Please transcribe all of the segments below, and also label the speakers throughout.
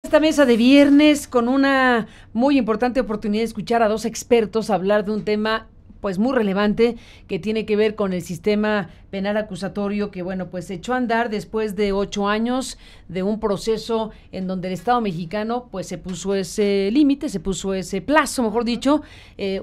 Speaker 1: Esta mesa de viernes con una muy importante oportunidad de escuchar a dos expertos hablar de un tema pues muy relevante que tiene que ver con el sistema penal acusatorio que, bueno, pues se echó a andar después de 8 años de un proceso en donde el Estado mexicano pues se puso ese límite, se puso ese plazo, mejor dicho,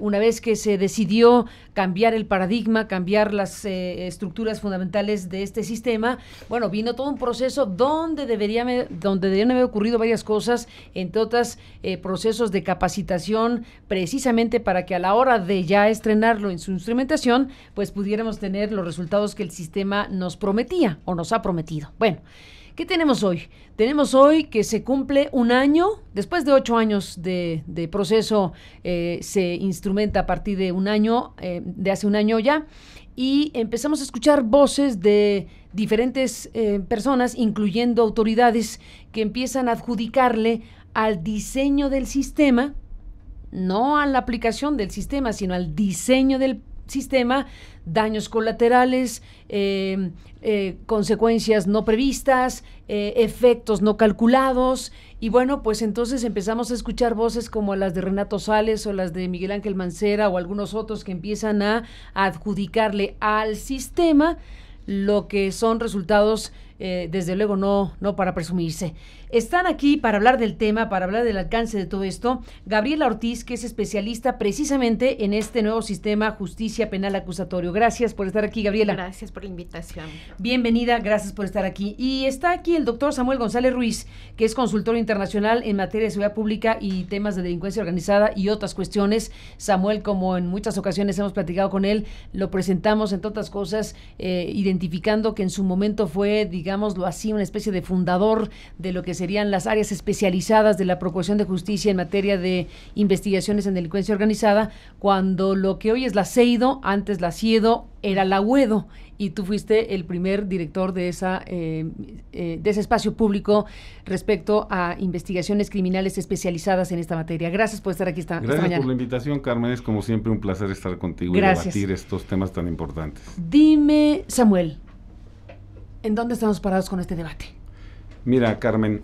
Speaker 1: una vez que se decidió cambiar el paradigma, cambiar las estructuras fundamentales de este sistema. Bueno, vino todo un proceso donde deberían haber ocurrido varias cosas, entre otras procesos de capacitación, precisamente para que a la hora de ya estrenarlo en su instrumentación, pues pudiéramos tener los resultados que el sistema nos prometía o nos ha prometido. Bueno, ¿qué tenemos hoy? Tenemos hoy que se cumple un año, después de 8 años de proceso, se instrumenta a partir de un año, de hace un año ya, y empezamos a escuchar voces de diferentes personas, incluyendo autoridades, que empiezan a adjudicarle al diseño del sistema, no a la aplicación del sistema, sino al diseño del sistema, daños colaterales, consecuencias no previstas, efectos no calculados. Y bueno, pues entonces empezamos a escuchar voces como las de Renato Sales o las de Miguel Ángel Mancera o algunos otros que empiezan a adjudicarle al sistema lo que son resultados, desde luego no para presumirse. Están aquí para hablar del tema, para hablar del alcance de todo esto, Gabriela Ortiz, que es especialista precisamente en este nuevo sistema justicia penal acusatorio. Gracias por estar aquí, Gabriela.
Speaker 2: Gracias por la invitación.
Speaker 1: Bienvenida, gracias por estar aquí. Y está aquí el doctor Samuel González Ruiz, que es consultor internacional en materia de seguridad pública y temas de delincuencia organizada y otras cuestiones. Samuel, como en muchas ocasiones hemos platicado con él, lo presentamos, entre otras cosas, identificando que en su momento fue, digámoslo así, una especie de fundador de lo que serían las áreas especializadas de la Procuración de Justicia en materia de investigaciones en delincuencia organizada, cuando lo que hoy es la CEIDO, antes la CIEDO, era la UEDO, y tú fuiste el primer director de ese espacio público respecto a investigaciones criminales especializadas en esta materia. Gracias por estar aquí esta mañana.
Speaker 3: Gracias por la invitación, Carmen. Es como siempre un placer estar contigo.
Speaker 1: Gracias.
Speaker 3: Y debatir estos temas tan importantes.
Speaker 1: Dime, Samuel, ¿en dónde estamos parados con este debate?
Speaker 3: Mira, Carmen,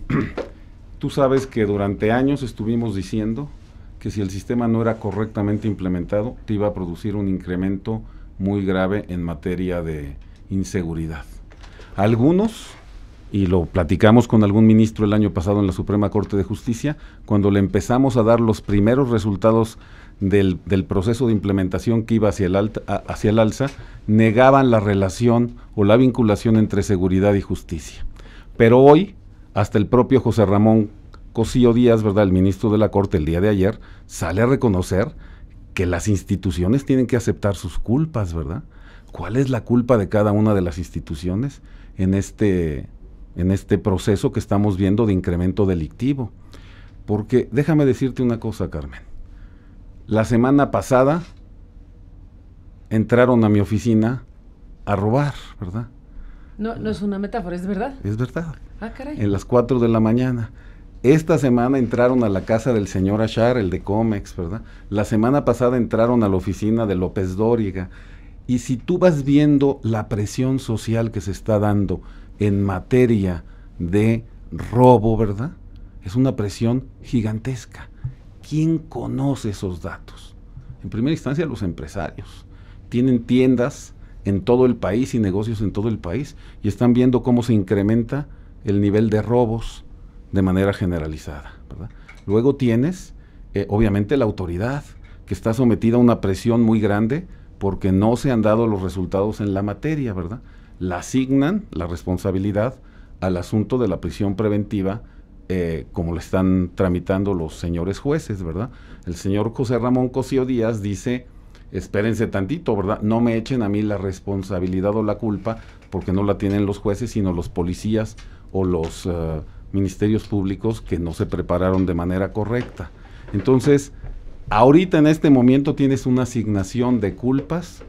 Speaker 3: tú sabes que durante años estuvimos diciendo que si el sistema no era correctamente implementado, te iba a producir un incremento muy grave en materia de inseguridad. Algunos, y lo platicamos con algún ministro el año pasado en la Suprema Corte de Justicia, cuando le empezamos a dar los primeros resultados del proceso de implementación que iba hacia el alza, negaban la relación o la vinculación entre seguridad y justicia. Pero hoy, hasta el propio José Ramón Cosío Díaz, ¿verdad?, el ministro de la Corte, el día de ayer, sale a reconocer que las instituciones tienen que aceptar sus culpas, ¿verdad? ¿Cuál es la culpa de cada una de las instituciones en este proceso que estamos viendo de incremento delictivo? Porque déjame decirte una cosa, Carmen. La semana pasada entraron a mi oficina a robar, ¿verdad?
Speaker 1: No es una metáfora, ¿es verdad?
Speaker 3: Es verdad.
Speaker 1: Ah, caray.
Speaker 3: En las 4 de la mañana. Esta semana entraron a la casa del señor Achar, el de Comex, ¿verdad? La semana pasada entraron a la oficina de López Dóriga. Y si tú vas viendo la presión social que se está dando en materia de robo, ¿verdad?, es una presión gigantesca. ¿Quién conoce esos datos? En primera instancia, los empresarios. Tienen tiendas en todo el país y negocios en todo el país y están viendo cómo se incrementa el nivel de robos de manera generalizada, ¿verdad? Luego tienes, obviamente, la autoridad, que está sometida a una presión muy grande porque no se han dado los resultados en la materia, ¿verdad? La asignan la responsabilidad al asunto de la prisión preventiva, como lo están tramitando los señores jueces, ¿verdad? El señor José Ramón Cosío Díaz dice: espérense tantito, ¿verdad? No me echen a mí la responsabilidad o la culpa, porque no la tienen los jueces, sino los policías o los ministerios públicos que no se prepararon de manera correcta. Entonces, ahorita en este momento tienes una asignación de culpas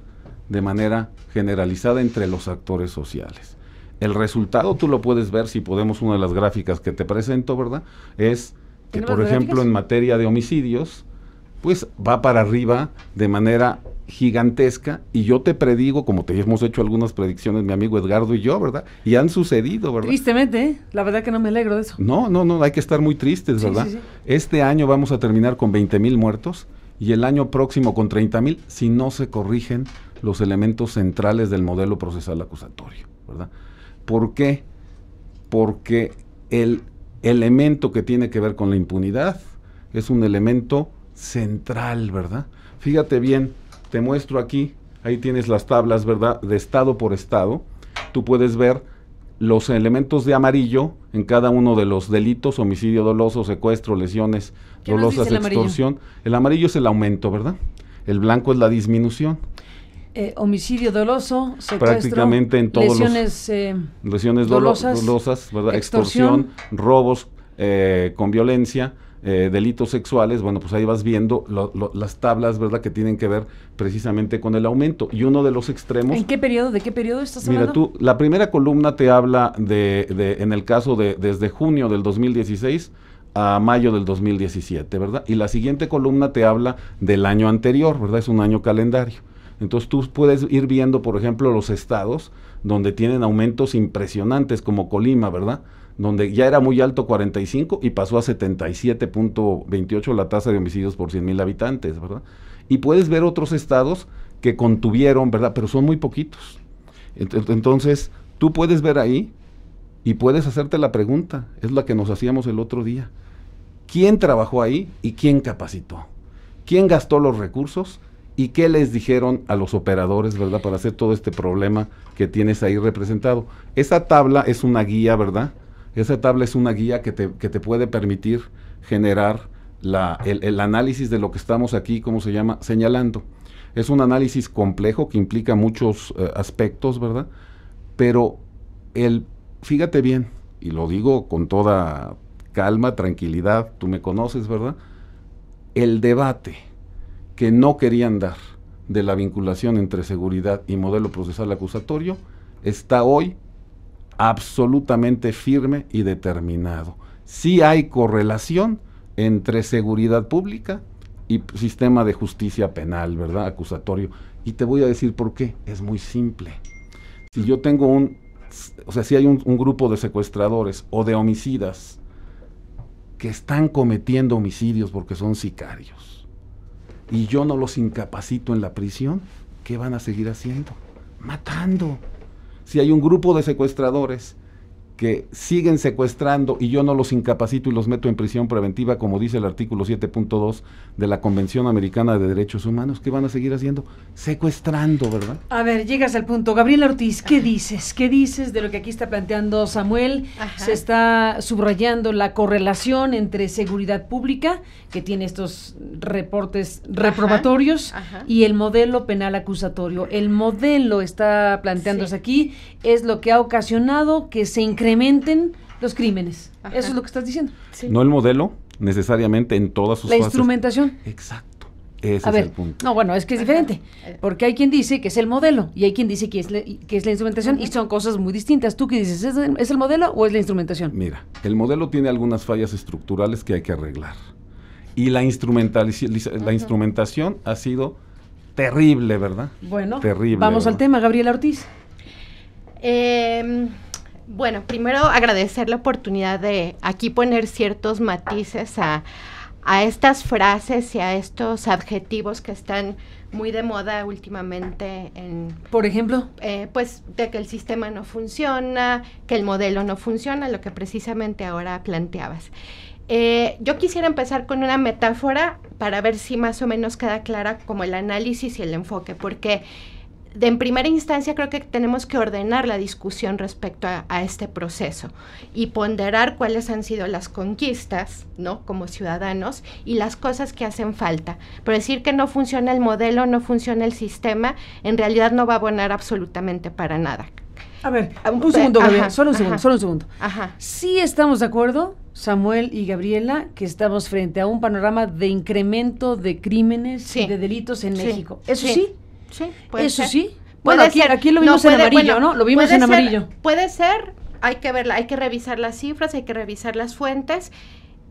Speaker 3: de manera generalizada entre los actores sociales. El resultado tú lo puedes ver, si podemos, una de las gráficas que te presento, ¿verdad?, es que, por ejemplo, en materia de homicidios, pues va para arriba de manera gigantesca, y yo te predigo, como te hemos hecho algunas predicciones mi amigo Edgardo y yo, ¿verdad? Y han sucedido, ¿verdad?
Speaker 1: Tristemente, ¿eh? La verdad que no me alegro de eso.
Speaker 3: No, hay que estar muy tristes, ¿verdad? Sí. Este año vamos a terminar con 20,000 muertos y el año próximo con 30,000 si no se corrigen los elementos centrales del modelo procesal acusatorio, ¿verdad? ¿Por qué? Porque el elemento que tiene que ver con la impunidad es un elemento central, ¿verdad? Fíjate bien, te muestro aquí, ahí tienes las tablas, ¿verdad? De estado por estado. Tú puedes ver los elementos de amarillo en cada uno de los delitos: homicidio doloso, secuestro, lesiones dolosas, extorsión. El amarillo es el aumento, ¿verdad? El blanco es la disminución.
Speaker 1: Homicidio doloso, secuestro,
Speaker 3: prácticamente en todos lesiones dolosas, ¿verdad? Extorsión, robos con violencia, delitos sexuales. Bueno, pues ahí vas viendo las tablas, ¿verdad?, que tienen que ver precisamente con el aumento. Y uno de los extremos...
Speaker 1: ¿En qué periodo? ¿De qué periodo estás hablando?
Speaker 3: Mira tú, la primera columna te habla en el caso desde junio del 2016 a mayo del 2017, ¿verdad? Y la siguiente columna te habla del año anterior, ¿verdad? Es un año calendario. Entonces tú puedes ir viendo, por ejemplo, los estados donde tienen aumentos impresionantes, como Colima, ¿verdad?, donde ya era muy alto 45 y pasó a 77.28 la tasa de homicidios por 100,000 habitantes, ¿verdad? Y puedes ver otros estados que contuvieron, ¿verdad?, pero son muy poquitos. Entonces, tú puedes ver ahí y puedes hacerte la pregunta, es la que nos hacíamos el otro día: ¿quién trabajó ahí y quién capacitó? ¿Quién gastó los recursos? ¿Y qué les dijeron a los operadores, verdad, para hacer todo este problema que tienes ahí representado? Esa tabla es una guía, ¿verdad? Esa tabla es una guía que te puede permitir generar el análisis de lo que estamos aquí, ¿cómo se llama?, señalando. Es un análisis complejo que implica muchos aspectos, ¿verdad? Pero fíjate bien, y lo digo con toda calma, tranquilidad, tú me conoces, ¿verdad? El debate que no querían dar de la vinculación entre seguridad y modelo procesal acusatorio está hoy absolutamente firme y determinado. Sí hay correlación entre seguridad pública y sistema de justicia penal, ¿verdad?, acusatorio. Y te voy a decir por qué. Es muy simple. Si yo tengo si hay un grupo de secuestradores o de homicidas que están cometiendo homicidios porque son sicarios, y yo no los incapacito en la prisión, ¿qué van a seguir haciendo? Matando. Si hay un grupo de secuestradores que siguen secuestrando y yo no los incapacito y los meto en prisión preventiva, como dice el artículo 7.2 de la Convención Americana de Derechos Humanos, ¿qué van a seguir haciendo? Secuestrando, ¿verdad?
Speaker 1: A ver, llegas al punto. Gabriela Ortiz, ¿qué dices? ¿Qué dices de lo que aquí está planteando Samuel? Ajá. Se está subrayando la correlación entre seguridad pública, que tiene estos reportes reprobatorios, ajá, y el modelo penal acusatorio. El modelo está planteándose aquí, es lo que ha ocasionado que se incrementen los crímenes. Ajá. Eso es lo que estás diciendo.
Speaker 3: Sí. No el modelo, necesariamente en todas sus fases.
Speaker 1: La instrumentación.
Speaker 3: Exacto. Ese es el punto.
Speaker 1: No, bueno, es que es diferente, porque hay quien dice que es el modelo y hay quien dice que es la instrumentación, y son cosas muy distintas. ¿Tú qué dices? ¿Es el modelo o es la instrumentación?
Speaker 3: Mira, el modelo tiene algunas fallas estructurales que hay que arreglar. Y la instrumentación ha sido terrible, ¿verdad?
Speaker 1: Bueno,
Speaker 3: terrible,
Speaker 1: vamos, ¿verdad?, al tema, Gabriela Ortiz.
Speaker 2: Bueno, primero agradecer la oportunidad de aquí poner ciertos matices a estas frases y a estos adjetivos que están muy de moda últimamente.
Speaker 1: Por ejemplo,
Speaker 2: pues de que el sistema no funciona, que el modelo no funciona, lo que precisamente ahora planteabas. Yo quisiera empezar con una metáfora para ver si más o menos queda clara como el análisis y el enfoque, porque en primera instancia creo que tenemos que ordenar la discusión respecto a este proceso y ponderar cuáles han sido las conquistas, ¿no?, como ciudadanos, y las cosas que hacen falta. Pero decir que no funciona el modelo, no funciona el sistema, en realidad no va a abonar absolutamente para nada.
Speaker 1: A ver, un segundo, Gabriela, solo un segundo. Ajá. Sí estamos de acuerdo, Samuel y Gabriela, que estamos frente a un panorama de incremento de crímenes y de delitos en México. ¿Eso sí?
Speaker 2: Sí,
Speaker 1: eso ser. Sí. Bueno, aquí lo vimos en amarillo, ¿no? Lo vimos en amarillo.
Speaker 2: Puede ser, hay que verla, hay que revisar las cifras, hay que revisar las fuentes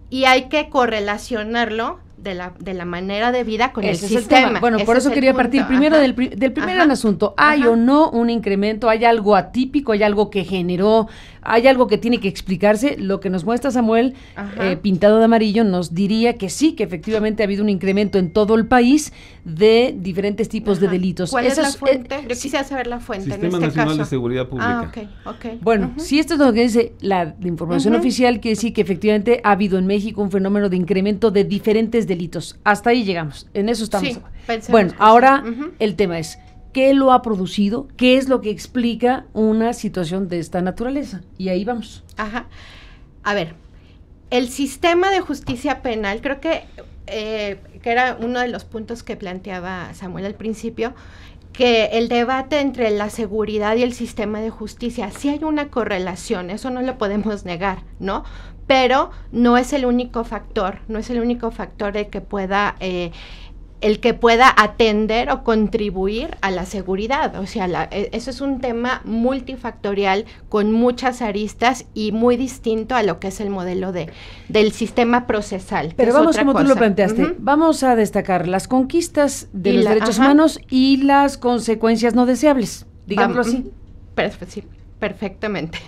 Speaker 2: y hay que correlacionarlo de la manera de vida con
Speaker 1: Ese
Speaker 2: el
Speaker 1: es
Speaker 2: sistema.
Speaker 1: el tema. Bueno,
Speaker 2: Ese
Speaker 1: por eso
Speaker 2: es el
Speaker 1: quería
Speaker 2: punto.
Speaker 1: partir primero
Speaker 2: Ajá.
Speaker 1: del primer
Speaker 2: Ajá.
Speaker 1: asunto. ¿Hay
Speaker 2: Ajá.
Speaker 1: o no un incremento? ¿Hay algo atípico? ¿Hay algo que generó? ¿Hay algo que tiene que explicarse? Lo que nos muestra Samuel,
Speaker 2: Ajá.
Speaker 1: pintado de amarillo, nos diría que sí, que efectivamente ha habido un incremento en todo el país de diferentes tipos de
Speaker 2: Ajá.
Speaker 1: delitos.
Speaker 2: ¿Cuál es la
Speaker 1: Esos,
Speaker 2: fuente? Yo
Speaker 1: sí.
Speaker 2: quisiera saber la fuente
Speaker 3: Sistema
Speaker 2: en este
Speaker 3: Nacional
Speaker 2: caso.
Speaker 3: de Seguridad Pública.
Speaker 2: Ok.
Speaker 1: Bueno, si esto es lo que dice la información
Speaker 2: Ujú.
Speaker 1: oficial, quiere decir que efectivamente ha habido en México un fenómeno de incremento de diferentes delitos. Hasta ahí llegamos, en eso estamos.
Speaker 2: Sí, pensemos
Speaker 1: Bueno,
Speaker 2: que
Speaker 1: ahora
Speaker 2: sí. Ujú.
Speaker 1: el tema es, ¿qué lo ha producido? ¿Qué es lo que explica una situación de esta naturaleza? Y ahí vamos.
Speaker 2: Ajá. A ver, el sistema de justicia penal, creo que era uno de los puntos que planteaba Samuel al principio, que el debate entre la seguridad y el sistema de justicia, sí hay una correlación, eso no lo podemos negar, ¿no? Pero no es el único factor, el que pueda atender o contribuir a la seguridad. O sea, eso es un tema multifactorial con muchas aristas y muy distinto a lo que es el modelo del sistema procesal.
Speaker 1: Pero vamos, como tú lo planteaste,
Speaker 2: Uh-huh.
Speaker 1: vamos a destacar las conquistas de los derechos
Speaker 2: ajá.
Speaker 1: humanos y las consecuencias no deseables, digámoslo así.
Speaker 2: Sí, perfectamente.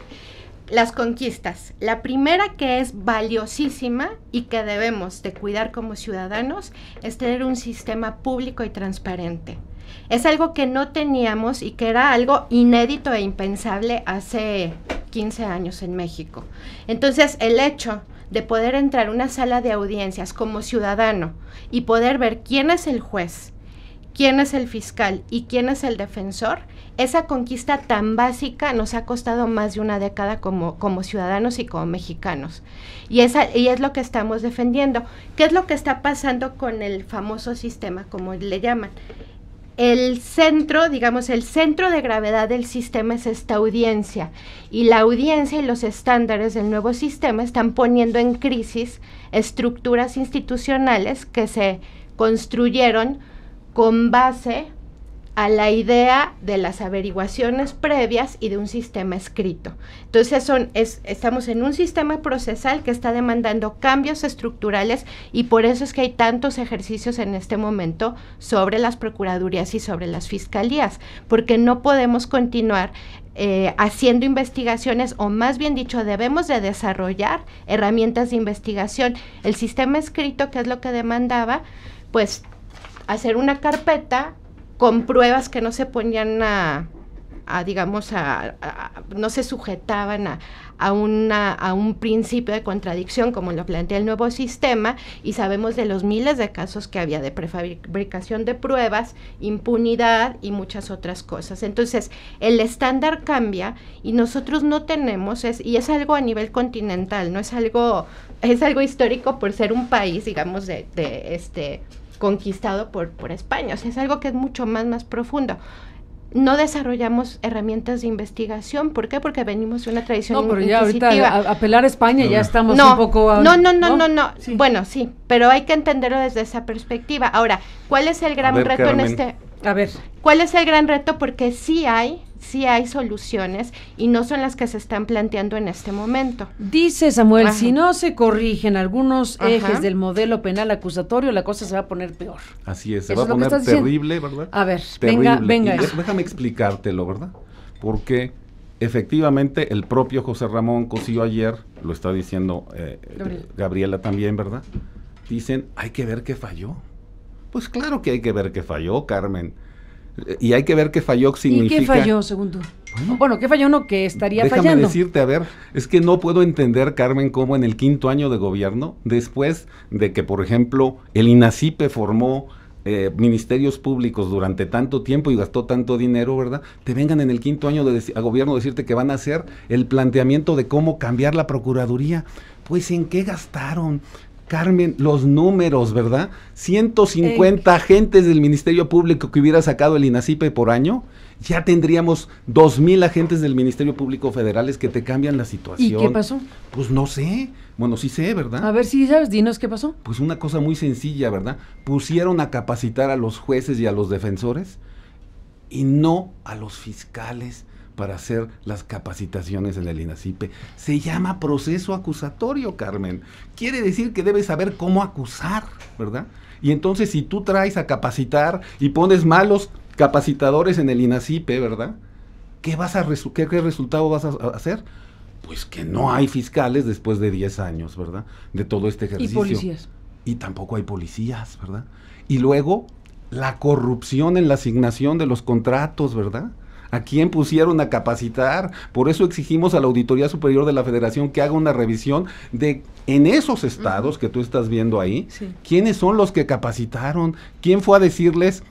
Speaker 2: Las conquistas. La primera, que es valiosísima y que debemos de cuidar como ciudadanos, es tener un sistema público y transparente. Es algo que no teníamos y que era algo inédito e impensable hace 15 años en México. Entonces, el hecho de poder entrar a una sala de audiencias como ciudadano y poder ver quién es el juez, quién es el fiscal y quién es el defensor, esa conquista tan básica nos ha costado más de una década como ciudadanos y como mexicanos. Y es lo que estamos defendiendo. ¿Qué es lo que está pasando con el famoso sistema, como le llaman? El centro de gravedad del sistema es esta audiencia. Y la audiencia y los estándares del nuevo sistema están poniendo en crisis estructuras institucionales que se construyeron con base a la idea de las averiguaciones previas y de un sistema escrito. Entonces estamos en un sistema procesal que está demandando cambios estructurales y por eso es que hay tantos ejercicios en este momento sobre las procuradurías y sobre las fiscalías, porque no podemos continuar haciendo investigaciones, o más bien dicho, debemos de desarrollar herramientas de investigación. El sistema escrito, que es lo que demandaba, pues hacer una carpeta con pruebas que no se ponían no se sujetaban a un principio de contradicción como lo plantea el nuevo sistema, y sabemos de los miles de casos que había de prefabricación de pruebas, impunidad y muchas otras cosas. Entonces, el estándar cambia y nosotros no tenemos, y es algo a nivel continental, no es algo histórico por ser un país, digamos, conquistado por España. O sea, es algo que es mucho más profundo. No desarrollamos herramientas de investigación. ¿Por qué? Porque venimos de una tradición
Speaker 1: No, pero ya
Speaker 2: inquisitiva.
Speaker 1: ahorita apelar a España ya estamos
Speaker 2: No,
Speaker 1: un poco...
Speaker 2: no.
Speaker 1: Sí.
Speaker 2: Bueno, sí, pero hay que entenderlo desde esa perspectiva. Ahora, ¿cuál es el gran reto
Speaker 3: Carmen.
Speaker 2: en este?
Speaker 1: A ver,
Speaker 2: ¿Cuál es el gran reto? Porque sí hay soluciones y no son las que se están planteando en este momento.
Speaker 1: dice Samuel,
Speaker 2: Ajá.
Speaker 1: si no se corrigen algunos
Speaker 2: Ajá.
Speaker 1: ejes del modelo penal acusatorio, la cosa se va a poner peor.
Speaker 3: Así es, se
Speaker 1: Eso
Speaker 3: va
Speaker 1: es
Speaker 3: a
Speaker 1: lo que
Speaker 3: poner
Speaker 1: estás diciendo.
Speaker 3: terrible, ¿verdad?
Speaker 1: A ver,
Speaker 3: Terrible.
Speaker 1: venga
Speaker 3: Y
Speaker 1: eso.
Speaker 3: déjame explicártelo, ¿verdad? Porque efectivamente el propio José Ramón Cosío ayer, lo está diciendo Gabriela también, ¿verdad? Dicen, hay que ver qué falló. Pues claro que hay que ver qué falló, Carmen. Y hay que ver qué falló significa...
Speaker 1: ¿Y qué falló, según tú? Bueno, ¿qué falló? No, que estaría
Speaker 3: Déjame
Speaker 1: fallando.
Speaker 3: decirte, a ver, es que no puedo entender, Carmen, cómo en el 5º año de gobierno, después de que, por ejemplo, el INACIPE formó ministerios públicos durante tanto tiempo y gastó tanto dinero, ¿verdad? Te vengan en el 5º año a gobierno a decirte que van a hacer el planteamiento de cómo cambiar la Procuraduría. Pues, ¿en qué gastaron? Carmen, los números, ¿verdad? 150 agentes del Ministerio Público que hubiera sacado el INACIPE por año, ya tendríamos 2,000 agentes del Ministerio Público federales que te cambian la situación.
Speaker 1: ¿Y qué pasó?
Speaker 3: Pues no sé, bueno, sí sé, ¿verdad?
Speaker 1: A ver si sabes, dinos qué pasó.
Speaker 3: Pues una cosa muy sencilla, ¿verdad? Pusieron a capacitar a los jueces y a los defensores y no a los fiscales para hacer las capacitaciones en el INACIPE. Se llama proceso acusatorio, Carmen. Quiere decir que debes saber cómo acusar. ¿verdad? Y entonces si tú traes a capacitar y pones malos capacitadores en el INACIPE, ¿verdad? ¿Qué resultado vas a hacer? Pues que no hay fiscales después de 10 años, ¿verdad? De todo este ejercicio.
Speaker 1: Y policías.
Speaker 3: Y tampoco hay policías, ¿verdad? Y luego, la corrupción en la asignación de los contratos, ¿verdad? ¿A quién pusieron a capacitar? Por eso exigimos a la Auditoría Superior de la Federación que haga una revisión de, en esos estados que tú estás viendo ahí, quiénes son los que capacitaron, quién fue a decirles,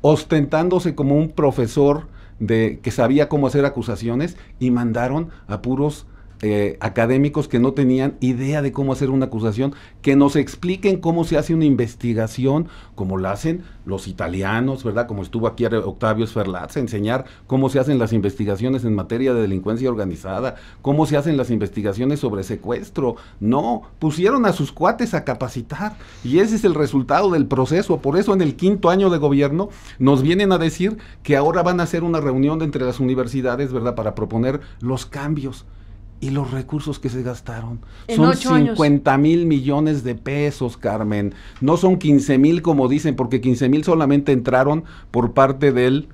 Speaker 3: ostentándose como un profesor que sabía cómo hacer acusaciones, y mandaron a puros académicos que no tenían idea de cómo hacer una acusación, que nos expliquen cómo se hace una investigación, como la hacen los italianos, ¿verdad? Como estuvo aquí Octavio Sferlazzi, a enseñar cómo se hacen las investigaciones en materia de delincuencia organizada, cómo se hacen las investigaciones sobre secuestro. No, pusieron a sus cuates a capacitar, y ese es el resultado del proceso. Por eso en el 5º año de gobierno nos vienen a decir que ahora van a hacer una reunión entre las universidades, ¿verdad? Para proponer los cambios. Y los recursos que se gastaron son 50,000 millones de pesos, Carmen. No son 15,000 como dicen, porque 15,000 solamente entraron por parte del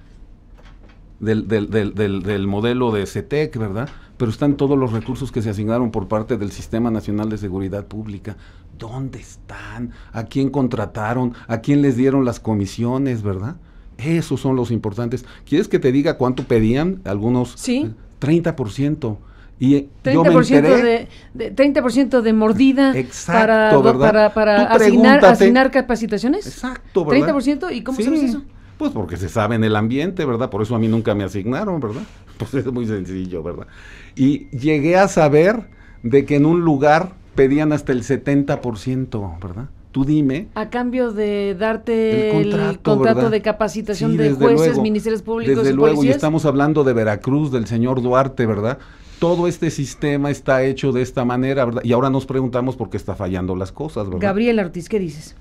Speaker 3: modelo de CETEC, ¿verdad? Pero están todos los recursos que se asignaron por parte del Sistema Nacional de Seguridad Pública. ¿Dónde están? ¿A quién contrataron? ¿A quién les dieron las comisiones, verdad? Esos son los importantes. ¿Quieres que te diga cuánto pedían algunos?
Speaker 1: Sí.
Speaker 3: 30%. Y
Speaker 1: 30% 30% de mordida.
Speaker 3: Exacto,
Speaker 1: para asignar capacitaciones.
Speaker 3: Exacto, ¿verdad?
Speaker 1: 30%, ¿y cómo sabes eso?
Speaker 3: Pues porque se sabe en el ambiente, ¿verdad? Por eso a mí nunca me asignaron, ¿verdad? Pues es muy sencillo, ¿verdad? Y llegué a saber de que en un lugar pedían hasta el 70%, ¿verdad? Tú dime.
Speaker 1: A cambio de darte el contrato de capacitación de jueces, ministerios públicos y policías.
Speaker 3: Desde luego, y estamos hablando de Veracruz, del señor Duarte, ¿verdad? Todo este sistema está hecho de esta manera, ¿verdad? Y ahora nos preguntamos por qué está fallando las cosas, ¿verdad?
Speaker 1: Gabriela Ortiz, ¿qué dices?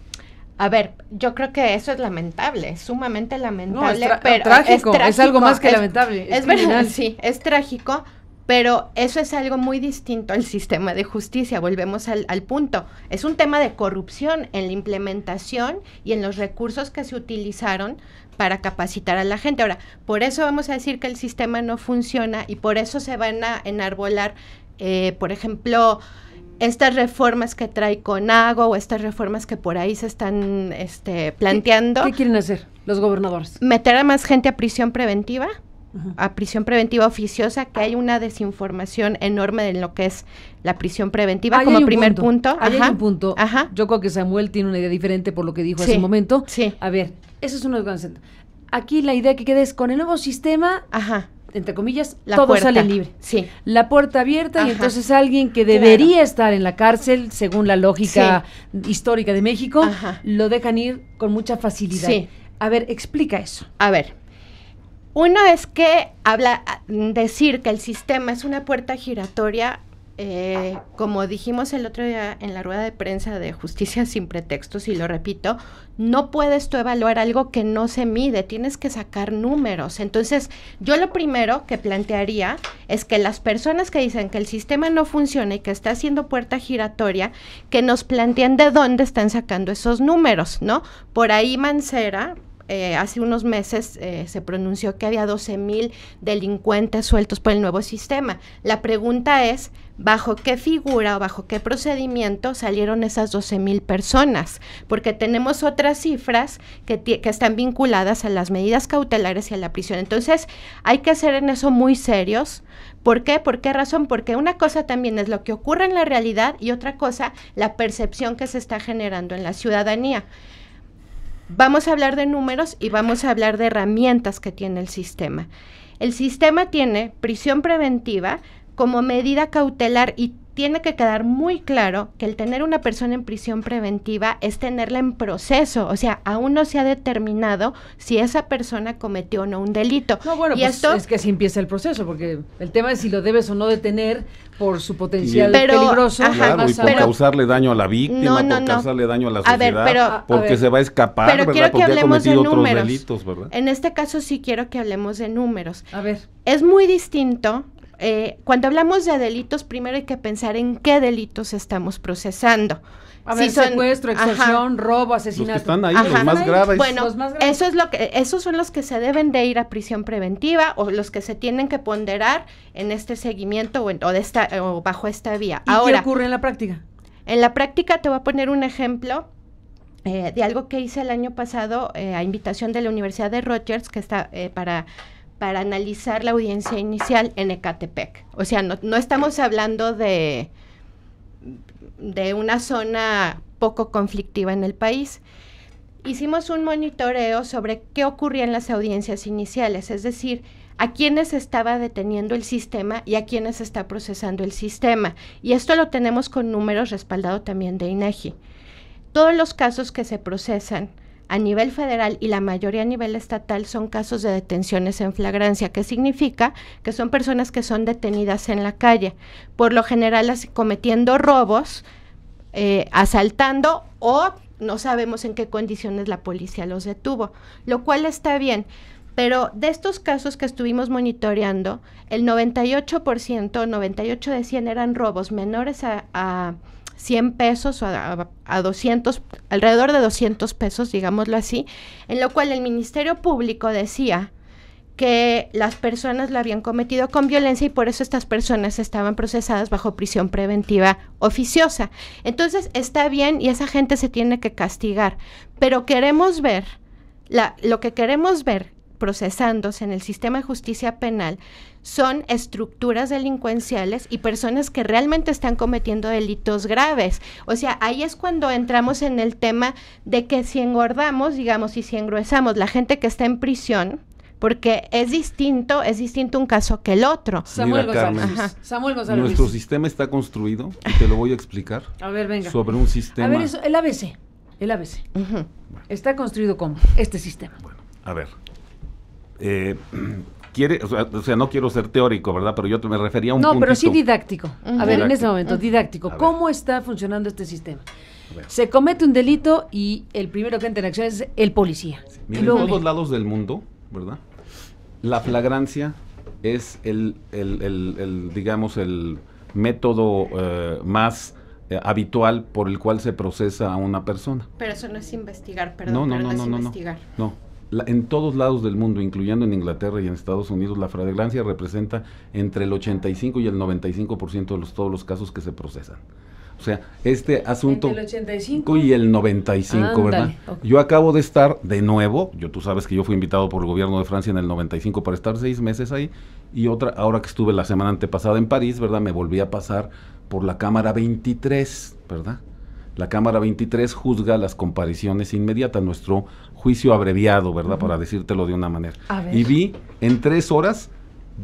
Speaker 2: A ver, yo creo que eso es lamentable, es sumamente lamentable.
Speaker 1: No, pero trágico, es algo más que lamentable.
Speaker 2: Es verdad, sí, es trágico, pero eso es algo muy distinto al sistema de justicia. Volvemos al punto. Es un tema de corrupción en la implementación y en los recursos que se utilizaron para capacitar a la gente. Ahora, por eso vamos a decir que el sistema no funciona y por eso se van a enarbolar, por ejemplo, estas reformas que trae CONAGO o estas reformas que por ahí se están planteando.
Speaker 1: ¿Qué quieren hacer los gobernadores?
Speaker 2: Meter a más gente a prisión preventiva. A prisión preventiva oficiosa, que hay una desinformación enorme en lo que es la prisión preventiva como primer punto.
Speaker 1: Hay un punto. Ajá. Yo creo que Samuel tiene una idea diferente por lo que dijo hace un momento.
Speaker 2: Sí.
Speaker 1: A ver, eso es una cosa. Aquí la idea que queda es con el nuevo sistema, entre comillas, todo sale libre.
Speaker 2: Sí.
Speaker 1: La puerta abierta y entonces alguien que debería estar en la cárcel, según la lógica histórica de México, lo dejan ir con mucha facilidad. Sí. A ver, explica eso.
Speaker 2: A ver. Uno es que decir que el sistema es una puerta giratoria, como dijimos el otro día en la rueda de prensa de Justicia sin Pretextos, y lo repito, no puedes tú evaluar algo que no se mide, tienes que sacar números. Entonces, yo lo primero que plantearía es que las personas que dicen que el sistema no funciona y que está haciendo puerta giratoria, que nos planteen de dónde están sacando esos números, ¿no? Por ahí Mancera, hace unos meses se pronunció que había 12,000 delincuentes sueltos por el nuevo sistema. La pregunta es, ¿bajo qué figura o bajo qué procedimiento salieron esas 12,000 personas? Porque tenemos otras cifras que están vinculadas a las medidas cautelares y a la prisión. Entonces, hay que ser en eso muy serios. ¿Por qué? ¿Por qué razón? Porque una cosa también es lo que ocurre en la realidad y otra cosa, la percepción que se está generando en la ciudadanía. Vamos a hablar de números y vamos a hablar de herramientas que tiene el sistema. El sistema tiene prisión preventiva como medida cautelar y tiene que quedar muy claro que el tener una persona en prisión preventiva es tenerla en proceso, o sea, aún no se ha determinado si esa persona cometió o no un delito.
Speaker 1: No, bueno, pues esto es que así empieza el proceso, porque el tema es si lo debes o no detener por su potencial peligroso.
Speaker 3: Claro, y por causarle daño a la víctima, por causarle daño a la sociedad, porque se va a escapar,
Speaker 2: pero
Speaker 3: ¿verdad?
Speaker 2: Quiero que
Speaker 3: porque
Speaker 2: hablemos
Speaker 3: ha cometido
Speaker 2: de números.
Speaker 3: otros delitos, ¿verdad?
Speaker 2: En este caso sí quiero que hablemos de números.
Speaker 1: A ver.
Speaker 2: Es muy distinto. Cuando hablamos de delitos, primero hay que pensar en qué delitos estamos procesando.
Speaker 1: A ver, secuestro, extorsión, robo, asesinato.
Speaker 3: Los que están ahí, los más graves.
Speaker 2: Bueno,
Speaker 1: los más graves.
Speaker 2: Esos son los que se deben de ir a prisión preventiva o los que se tienen que ponderar en este seguimiento o bajo esta vía.
Speaker 1: ¿Y
Speaker 2: ahora,
Speaker 1: qué ocurre en la práctica?
Speaker 2: En la práctica te voy a poner un ejemplo de algo que hice el año pasado a invitación de la Universidad de Rutgers, que está para analizar la audiencia inicial en Ecatepec. O sea, no estamos hablando de una zona poco conflictiva en el país. Hicimos un monitoreo sobre qué ocurría en las audiencias iniciales, es decir, a quiénes estaba deteniendo el sistema y a quiénes está procesando el sistema. Y esto lo tenemos con números respaldado también de INEGI. Todos los casos que se procesan a nivel federal y la mayoría a nivel estatal son casos de detenciones en flagrancia, que significa que son personas que son detenidas en la calle, por lo general cometiendo robos, asaltando o no sabemos en qué condiciones la policía los detuvo, lo cual está bien. Pero de estos casos que estuvimos monitoreando, el 98%, 98 de 100 eran robos menores a 100 pesos o a 200, alrededor de 200 pesos, digámoslo así, en lo cual el Ministerio Público decía que las personas lo habían cometido con violencia y por eso estas personas estaban procesadas bajo prisión preventiva oficiosa. Entonces está bien y esa gente se tiene que castigar, pero queremos ver, lo que queremos ver procesándose en el sistema de justicia penal son estructuras delincuenciales y personas que realmente están cometiendo delitos graves. O sea, ahí es cuando entramos en el tema de que si engordamos, digamos, y si engruesamos la gente que está en prisión, porque es distinto un caso que el otro.
Speaker 1: Samuel
Speaker 3: Mira,
Speaker 1: González.
Speaker 3: Carmen,
Speaker 1: Samuel González.
Speaker 3: nuestro sistema está construido, y te lo voy a explicar,
Speaker 1: A ver, venga.
Speaker 3: sobre un sistema...
Speaker 1: A ver, eso, el ABC.
Speaker 2: Uh-huh.
Speaker 1: Está construido como este sistema.
Speaker 3: Bueno, a ver. O sea, no quiero ser teórico, ¿verdad? Pero yo me refería a un
Speaker 1: No, pero sí
Speaker 3: puntito.
Speaker 1: didáctico. A ver, en este momento, didáctico. ¿Cómo está funcionando este sistema? Se comete un delito y el primero que entra en acción es el policía.
Speaker 3: Sí. Mira, en todos lados del mundo, ¿verdad? La flagrancia es digamos, el método más habitual por el cual se procesa a una persona.
Speaker 2: Pero eso no es investigar, perdón, no es investigar.
Speaker 3: No. En todos lados del mundo, incluyendo en Inglaterra y en Estados Unidos, la flagrancia representa entre el 85 y el 95% de todos los casos que se procesan. O sea, este asunto...
Speaker 1: Entre el 85
Speaker 3: y el 95,
Speaker 1: ándale,
Speaker 3: ¿verdad?
Speaker 1: Okay.
Speaker 3: Yo acabo de estar de nuevo, tú sabes que yo fui invitado por el gobierno de Francia en el 95 para estar 6 meses ahí, y ahora que estuve la semana antepasada en París, ¿verdad? Me volví a pasar por la Cámara 23, ¿verdad? La Cámara 23 juzga las compariciones inmediatas, nuestro juicio abreviado, ¿verdad? Para decírtelo de una manera. Y vi en 3 horas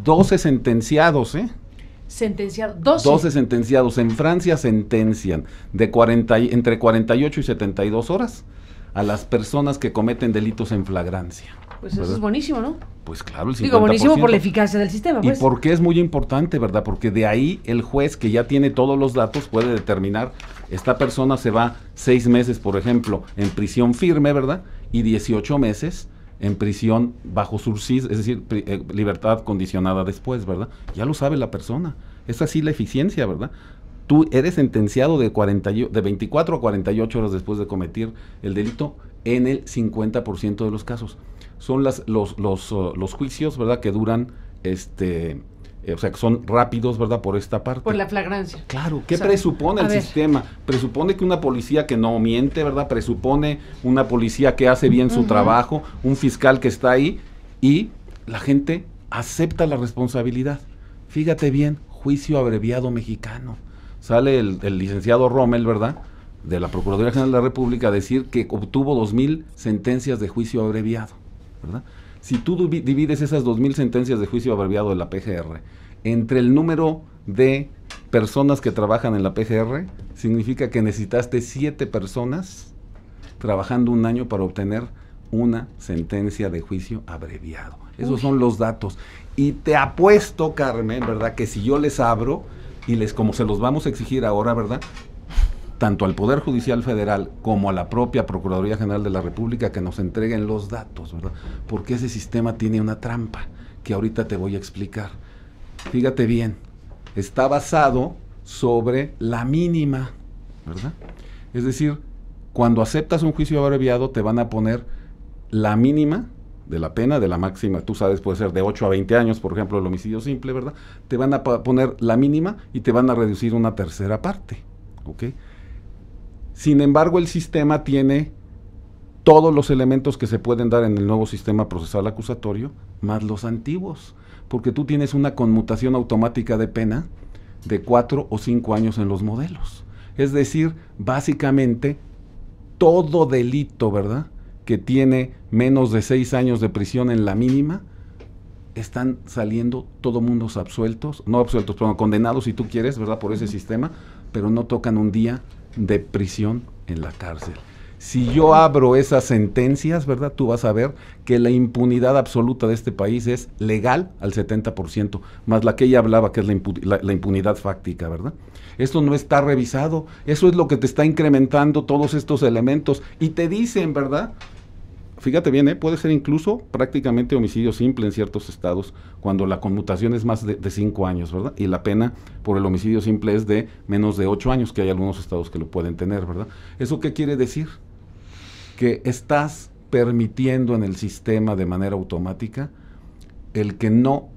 Speaker 3: 12 sentenciados,
Speaker 1: Sentenciado,
Speaker 3: 12 sentenciados. En Francia sentencian entre 48 y 72 horas a las personas que cometen delitos en flagrancia.
Speaker 1: Pues eso es buenísimo, ¿no?
Speaker 3: Pues claro, el 50%.
Speaker 1: Digo, buenísimo por la eficacia del sistema, pues.
Speaker 3: ¿Y por qué es muy importante, verdad? Porque de ahí el juez, que ya tiene todos los datos, puede determinar, esta persona se va 6 meses, por ejemplo, en prisión firme, ¿verdad? Y 18 meses en prisión bajo sursis, es decir, libertad condicionada después, ¿verdad? Ya lo sabe la persona. Es así la eficiencia, ¿verdad? Tú eres sentenciado de 24 a 48 horas después de cometer el delito en el 50% de los casos. Son los juicios, ¿verdad?, que duran, o sea, que son rápidos, ¿verdad?, por esta parte.
Speaker 1: Por la flagrancia.
Speaker 3: Claro. ¿Qué presupone el sistema? Presupone que una policía que no miente, ¿verdad?, presupone una policía que hace bien su trabajo, un fiscal que está ahí, y la gente acepta la responsabilidad. Fíjate bien, juicio abreviado mexicano. Sale el licenciado Rommel, ¿verdad?, de la Procuraduría General de la República, a decir que obtuvo 2,000 sentencias de juicio abreviado, ¿verdad? Si tú divides esas 2,000 sentencias de juicio abreviado de la PGR entre el número de personas que trabajan en la PGR, significa que necesitaste 7 personas trabajando 1 año para obtener una sentencia de juicio abreviado. Esos son los datos. Y te apuesto, Carmen, ¿verdad?, que si yo les abro y como se los vamos a exigir ahora, ¿verdad?, tanto al Poder Judicial Federal como a la propia Procuraduría General de la República, que nos entreguen los datos, ¿verdad? Porque ese sistema tiene una trampa que ahorita te voy a explicar. Fíjate bien, está basado sobre la mínima, ¿verdad? Es decir, cuando aceptas un juicio abreviado te van a poner la mínima de la pena, de la máxima, tú sabes, puede ser de 8 a 20 años, por ejemplo, el homicidio simple, ¿verdad? Te van a poner la mínima y te van a reducir una tercera parte, ¿ok? Sin embargo, el sistema tiene todos los elementos que se pueden dar en el nuevo sistema procesal acusatorio, más los antiguos, porque tú tienes una conmutación automática de pena de 4 o 5 años en los modelos. Es decir, básicamente, todo delito, ¿verdad?, que tiene menos de 6 años de prisión en la mínima, están saliendo todo mundos absueltos, no absueltos, pero condenados si tú quieres, ¿verdad?, por ese sistema, pero no tocan un día de prisión en la cárcel. Si yo abro esas sentencias, ¿verdad?, tú vas a ver que la impunidad absoluta de este país es legal al 70%, más la que ella hablaba, que es la impunidad fáctica, ¿verdad? Esto no está revisado, eso es lo que te está incrementando todos estos elementos, y te dicen, ¿verdad?, fíjate bien, puede ser incluso prácticamente homicidio simple en ciertos estados, cuando la conmutación es más de 5 años, ¿verdad? Y la pena por el homicidio simple es de menos de 8 años, que hay algunos estados que lo pueden tener, ¿verdad? ¿Eso qué quiere decir? Que estás permitiendo en el sistema de manera automática el que no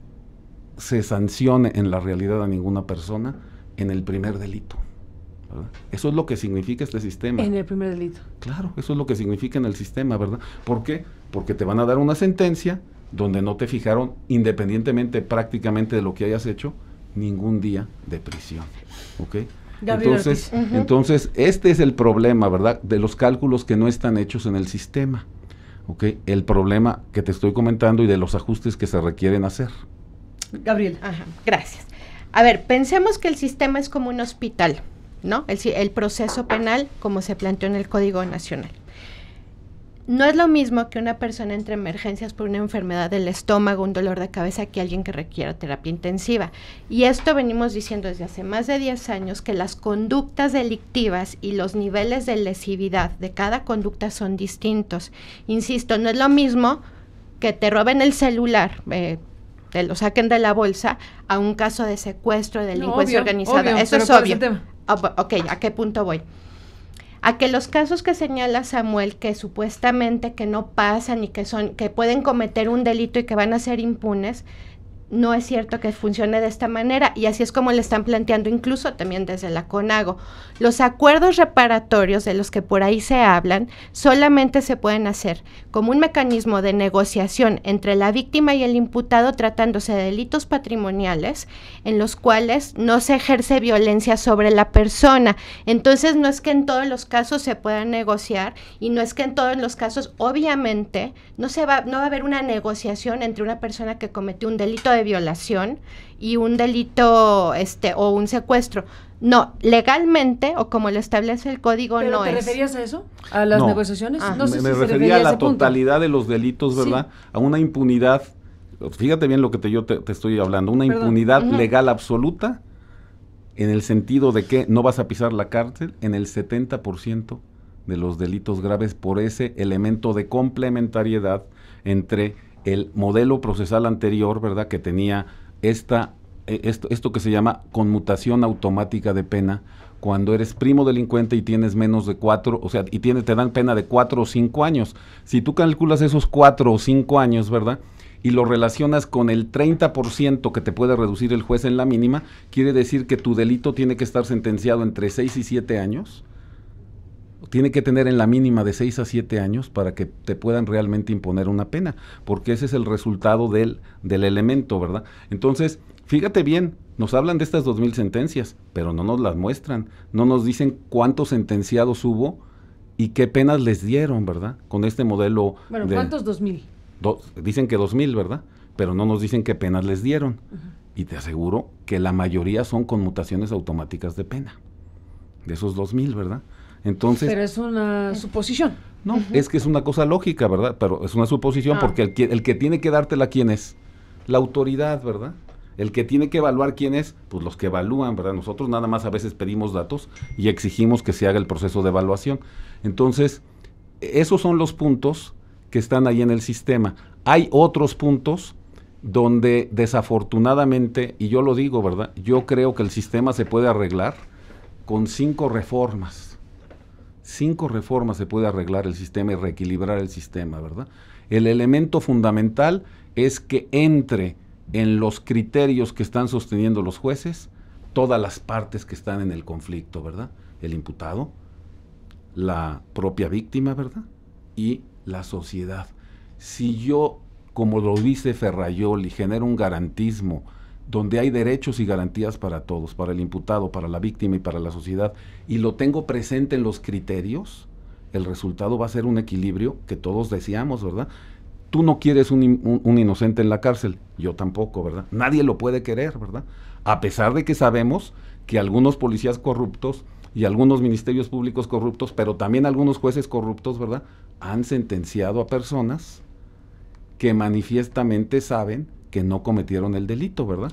Speaker 3: se sancione en la realidad a ninguna persona en el primer delito, ¿verdad? Eso es lo que significa este sistema.
Speaker 1: En el primer delito.
Speaker 3: Claro, eso es lo que significa en el sistema, ¿verdad? ¿Por qué? Porque te van a dar una sentencia donde no te fijaron, independientemente prácticamente de lo que hayas hecho, ningún día de prisión, ¿ok? Entonces, este es el problema, ¿verdad?, de los cálculos que no están hechos en el sistema, ¿ok? El problema que te estoy comentando y de los ajustes que se requieren hacer.
Speaker 1: Gabriela.
Speaker 2: Ajá, gracias. A ver, pensemos que el sistema es como un hospital, ¿no? El proceso penal como se planteó en el Código Nacional. No es lo mismo que una persona entre emergencias por una enfermedad del estómago, un dolor de cabeza, que alguien que requiera terapia intensiva. Y esto venimos diciendo desde hace más de 10 años, que las conductas delictivas y los niveles de lesividad de cada conducta son distintos. Insisto, no es lo mismo que te roben el celular, te lo saquen de la bolsa, a un caso de secuestro, de delincuencia organizada. Eso es obvio. Ok, ¿a qué punto voy? A que los casos que señala Samuel, que supuestamente que no pasan y que pueden cometer un delito y que van a ser impunes, no es cierto que funcione de esta manera, y así es como le están planteando incluso también desde la CONAGO. Los acuerdos reparatorios de los que por ahí se hablan solamente se pueden hacer como un mecanismo de negociación entre la víctima y el imputado, tratándose de delitos patrimoniales en los cuales no se ejerce violencia sobre la persona. Entonces no es que en todos los casos se pueda negociar, y no es que en todos los casos, obviamente, no va a haber una negociación entre una persona que cometió un delito de violación y un delito o un secuestro. No, legalmente, o como lo establece el código,
Speaker 1: ¿pero
Speaker 2: no
Speaker 1: te
Speaker 2: es.
Speaker 1: ¿Referías a eso? ¿A las negociaciones?
Speaker 3: No sé me refería a la totalidad de los delitos, ¿verdad? Sí. A una impunidad, fíjate bien lo que yo te estoy hablando, una impunidad legal absoluta, en el sentido de que no vas a pisar la cárcel en el 70% de los delitos graves, por ese elemento de complementariedad entre el modelo procesal anterior, ¿verdad?, que tenía esto que se llama conmutación automática de pena, cuando eres primo delincuente y tienes menos de 4, o sea, y te dan pena de 4 o 5 años. Si tú calculas esos 4 o 5 años, ¿verdad?, y lo relacionas con el 30% que te puede reducir el juez en la mínima, quiere decir que tu delito tiene que estar sentenciado entre 6 y 7 años, tiene que tener en la mínima de 6 a 7 años para que te puedan realmente imponer una pena, porque ese es el resultado del elemento, ¿verdad? Entonces, fíjate bien, nos hablan de estas 2,000 sentencias, pero no nos las muestran, no nos dicen cuántos sentenciados hubo y qué penas les dieron, ¿verdad? Con este modelo.
Speaker 1: Bueno, ¿cuántos 2,000?
Speaker 3: Dicen que 2,000, ¿verdad? Pero no nos dicen qué penas les dieron. Y te aseguro que la mayoría son conmutaciones automáticas de pena, de esos 2,000, ¿verdad? Entonces,
Speaker 1: pero es una suposición.
Speaker 3: No, es que es una cosa lógica, ¿verdad? Pero es una suposición porque el que tiene que dártela, ¿quién es? La autoridad, ¿verdad? El que tiene que evaluar quién es, pues los que evalúan, ¿verdad? Nosotros nada más a veces pedimos datos y exigimos que se haga el proceso de evaluación. Entonces, esos son los puntos que están ahí en el sistema. Hay otros puntos donde desafortunadamente, y yo lo digo, ¿verdad?, yo creo que el sistema se puede arreglar con 5 reformas. 5 reformas se puede arreglar el sistema y reequilibrar el sistema, ¿verdad? El elemento fundamental es que entre en los criterios que están sosteniendo los jueces todas las partes que están en el conflicto, ¿verdad? El imputado, la propia víctima, ¿verdad? Y la sociedad. Si yo, como lo dice Ferrayoli, genero un garantismo donde hay derechos y garantías para todos, para el imputado, para la víctima y para la sociedad, y lo tengo presente en los criterios, el resultado va a ser un equilibrio que todos deseamos, ¿verdad? Tú no quieres un inocente en la cárcel, yo tampoco, ¿verdad? Nadie lo puede querer, ¿verdad? A pesar de que sabemos que algunos policías corruptos y algunos ministerios públicos corruptos, pero también algunos jueces corruptos, ¿verdad?, han sentenciado a personas que manifiestamente saben que no cometieron el delito, ¿verdad?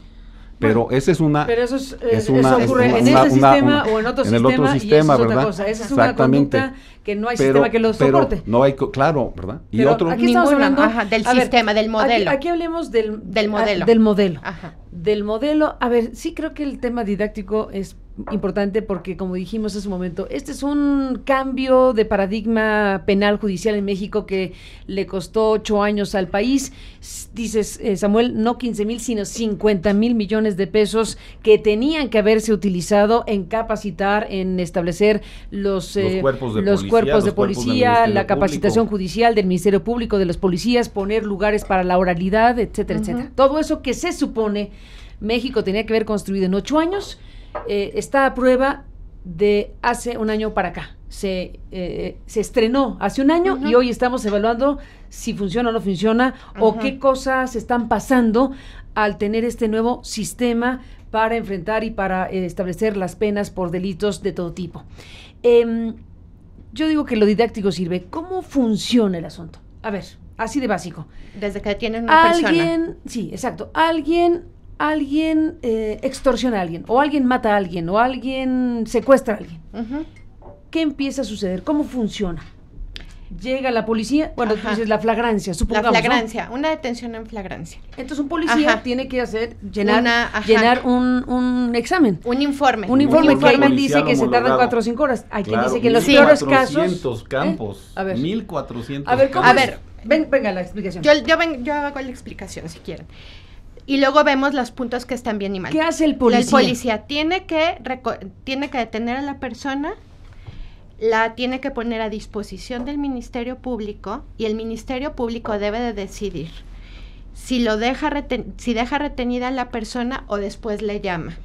Speaker 3: Pero
Speaker 1: bueno,
Speaker 3: esa es una...
Speaker 1: Pero eso ocurre en este sistema o en otro sistema, y eso es otra cosa. Esa es una conducta que no hay sistema que lo soporte.
Speaker 3: Pero no hay, claro, ¿verdad? Y
Speaker 1: pero
Speaker 3: otro...
Speaker 1: Aquí estamos hablando
Speaker 2: del sistema, del modelo.
Speaker 1: Aquí hablemos del
Speaker 2: modelo.
Speaker 1: Del modelo.
Speaker 2: Ajá.
Speaker 1: Del modelo. A ver, sí creo que el tema didáctico es importante porque, como dijimos hace un momento, este es un cambio de paradigma penal judicial en México que le costó 8 años al país. Dices, Samuel, no 15,000, sino 50,000 millones de pesos que tenían que haberse utilizado en capacitar, en establecer los cuerpos de policía, la capacitación judicial del Ministerio Público, de los policías, poner lugares para la oralidad, etcétera, etcétera. Todo eso que se supone México tenía que haber construido en 8 años, está a prueba de hace un año para acá. Se estrenó hace un año y hoy estamos evaluando si funciona o no funciona o qué cosas están pasando al tener este nuevo sistema para enfrentar y para establecer las penas por delitos de todo tipo. Yo digo que lo didáctico sirve. ¿Cómo funciona el asunto? A ver, así de básico.
Speaker 2: Desde que tienen una persona.
Speaker 1: Sí, exacto. Alguien extorsiona a alguien, o alguien mata a alguien, o alguien secuestra a alguien. ¿Qué empieza a suceder? ¿Cómo funciona? Llega la policía, bueno, tú dices la flagrancia, supongamos,
Speaker 2: la flagrancia, ¿no? Una detención en flagrancia.
Speaker 1: Entonces un policía tiene que llenar un examen.
Speaker 2: Un informe.
Speaker 1: Un informe que ahí dice que se tardan 4 o 5 horas. Hay quien dice que en los peores casos...
Speaker 3: 1,400 campos,
Speaker 1: a ver,
Speaker 3: 1,400
Speaker 1: a ver, ¿cómo
Speaker 3: campos.
Speaker 1: A ver, venga la explicación.
Speaker 2: Yo hago la explicación, si quieren. Y luego vemos los puntos que están bien y mal.
Speaker 1: ¿Qué hace el policía?
Speaker 2: El policía tiene que detener a la persona, la tiene que poner a disposición del Ministerio Público, y el Ministerio Público debe de decidir si deja retenida a la persona o después le llama.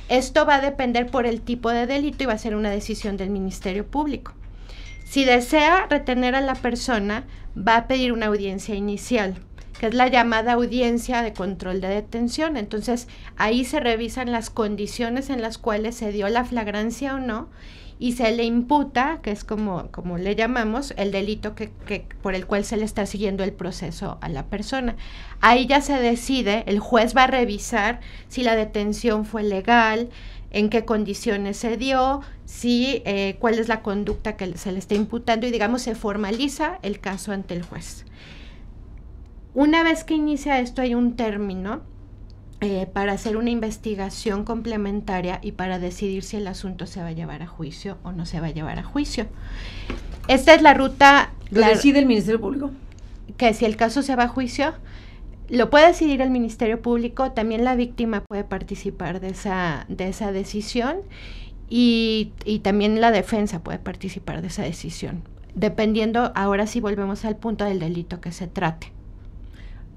Speaker 2: Esto va a depender por el tipo de delito y va a ser una decisión del Ministerio Público. Si desea retener a la persona, va a pedir una audiencia inicial, que es la llamada audiencia de control de detención. Entonces, ahí se revisan las condiciones en las cuales se dio la flagrancia o no, y se le imputa, que es como le llamamos, el delito que por el cual se le está siguiendo el proceso a la persona. Ahí ya se decide, el juez va a revisar si la detención fue legal, en qué condiciones se dio, cuál es la conducta que se le está imputando, y digamos se formaliza el caso ante el juez. Una vez que inicia esto, hay un término para hacer una investigación complementaria y para decidir si el asunto se va a llevar a juicio o no se va a llevar a juicio. Esta es la ruta...
Speaker 1: ¿Lo decide el Ministerio Público?
Speaker 2: Que si el caso se va a juicio, lo puede decidir el Ministerio Público, también la víctima puede participar de esa decisión, y también la defensa puede participar de esa decisión, dependiendo, ahora sí volvemos al punto del delito que se trate.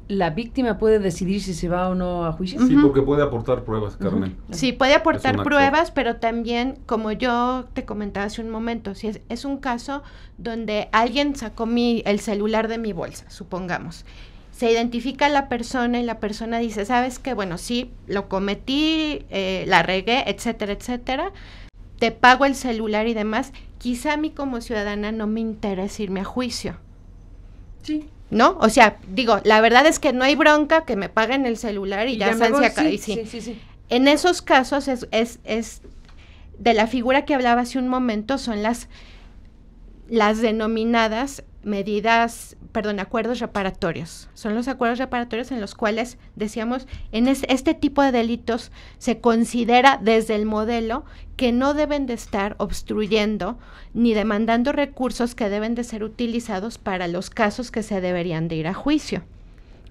Speaker 1: ¿La víctima puede decidir si se va o no a juicio?
Speaker 3: Sí, porque puede aportar pruebas, Carmen.
Speaker 2: Sí, puede aportar pruebas, pero también, como yo te comentaba hace un momento, si es un caso donde alguien sacó el celular de mi bolsa, supongamos, se identifica a la persona y la persona dice, ¿sabes qué? Bueno, sí, lo cometí, la regué, etcétera, etcétera, te pago el celular y demás, quizá a mí como ciudadana no me interesa irme a juicio.
Speaker 1: Sí.
Speaker 2: ¿No? O sea, digo, la verdad es que no hay bronca, que me paguen el celular y ya se acaba.
Speaker 1: Sí.
Speaker 2: En esos casos es de la figura que hablaba hace un momento, son las las denominadas acuerdos reparatorios. Son los acuerdos reparatorios en los cuales, decíamos, en este tipo de delitos se considera desde el modelo que no deben de estar obstruyendo ni demandando recursos que deben de ser utilizados para los casos que se deberían de ir a juicio.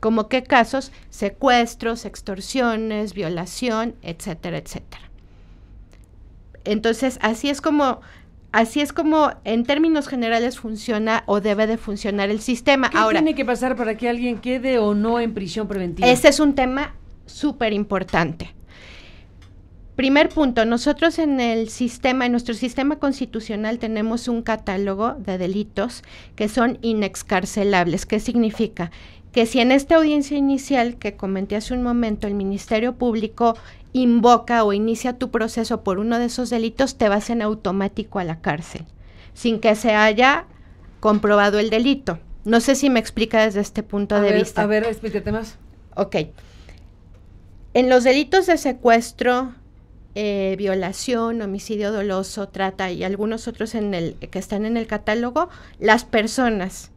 Speaker 2: ¿Como qué casos? Secuestros, extorsiones, violación, etcétera, etcétera. Entonces, así es como en términos generales funciona o debe de funcionar el sistema.
Speaker 1: ¿Qué tiene que pasar para que alguien quede o no en prisión preventiva?
Speaker 2: Ese es un tema súper importante. Primer punto, nosotros en nuestro sistema constitucional tenemos un catálogo de delitos que son inexcarcelables. ¿Qué significa? Que si en esta audiencia inicial que comenté hace un momento el Ministerio Público invoca o inicia tu proceso por uno de esos delitos, te vas en automático a la cárcel, sin que se haya comprobado el delito. No sé si me explica desde este punto de vista.
Speaker 1: A ver, explícate más.
Speaker 2: Ok. En los delitos de secuestro, violación, homicidio doloso, trata y algunos otros que están en el catálogo, las personas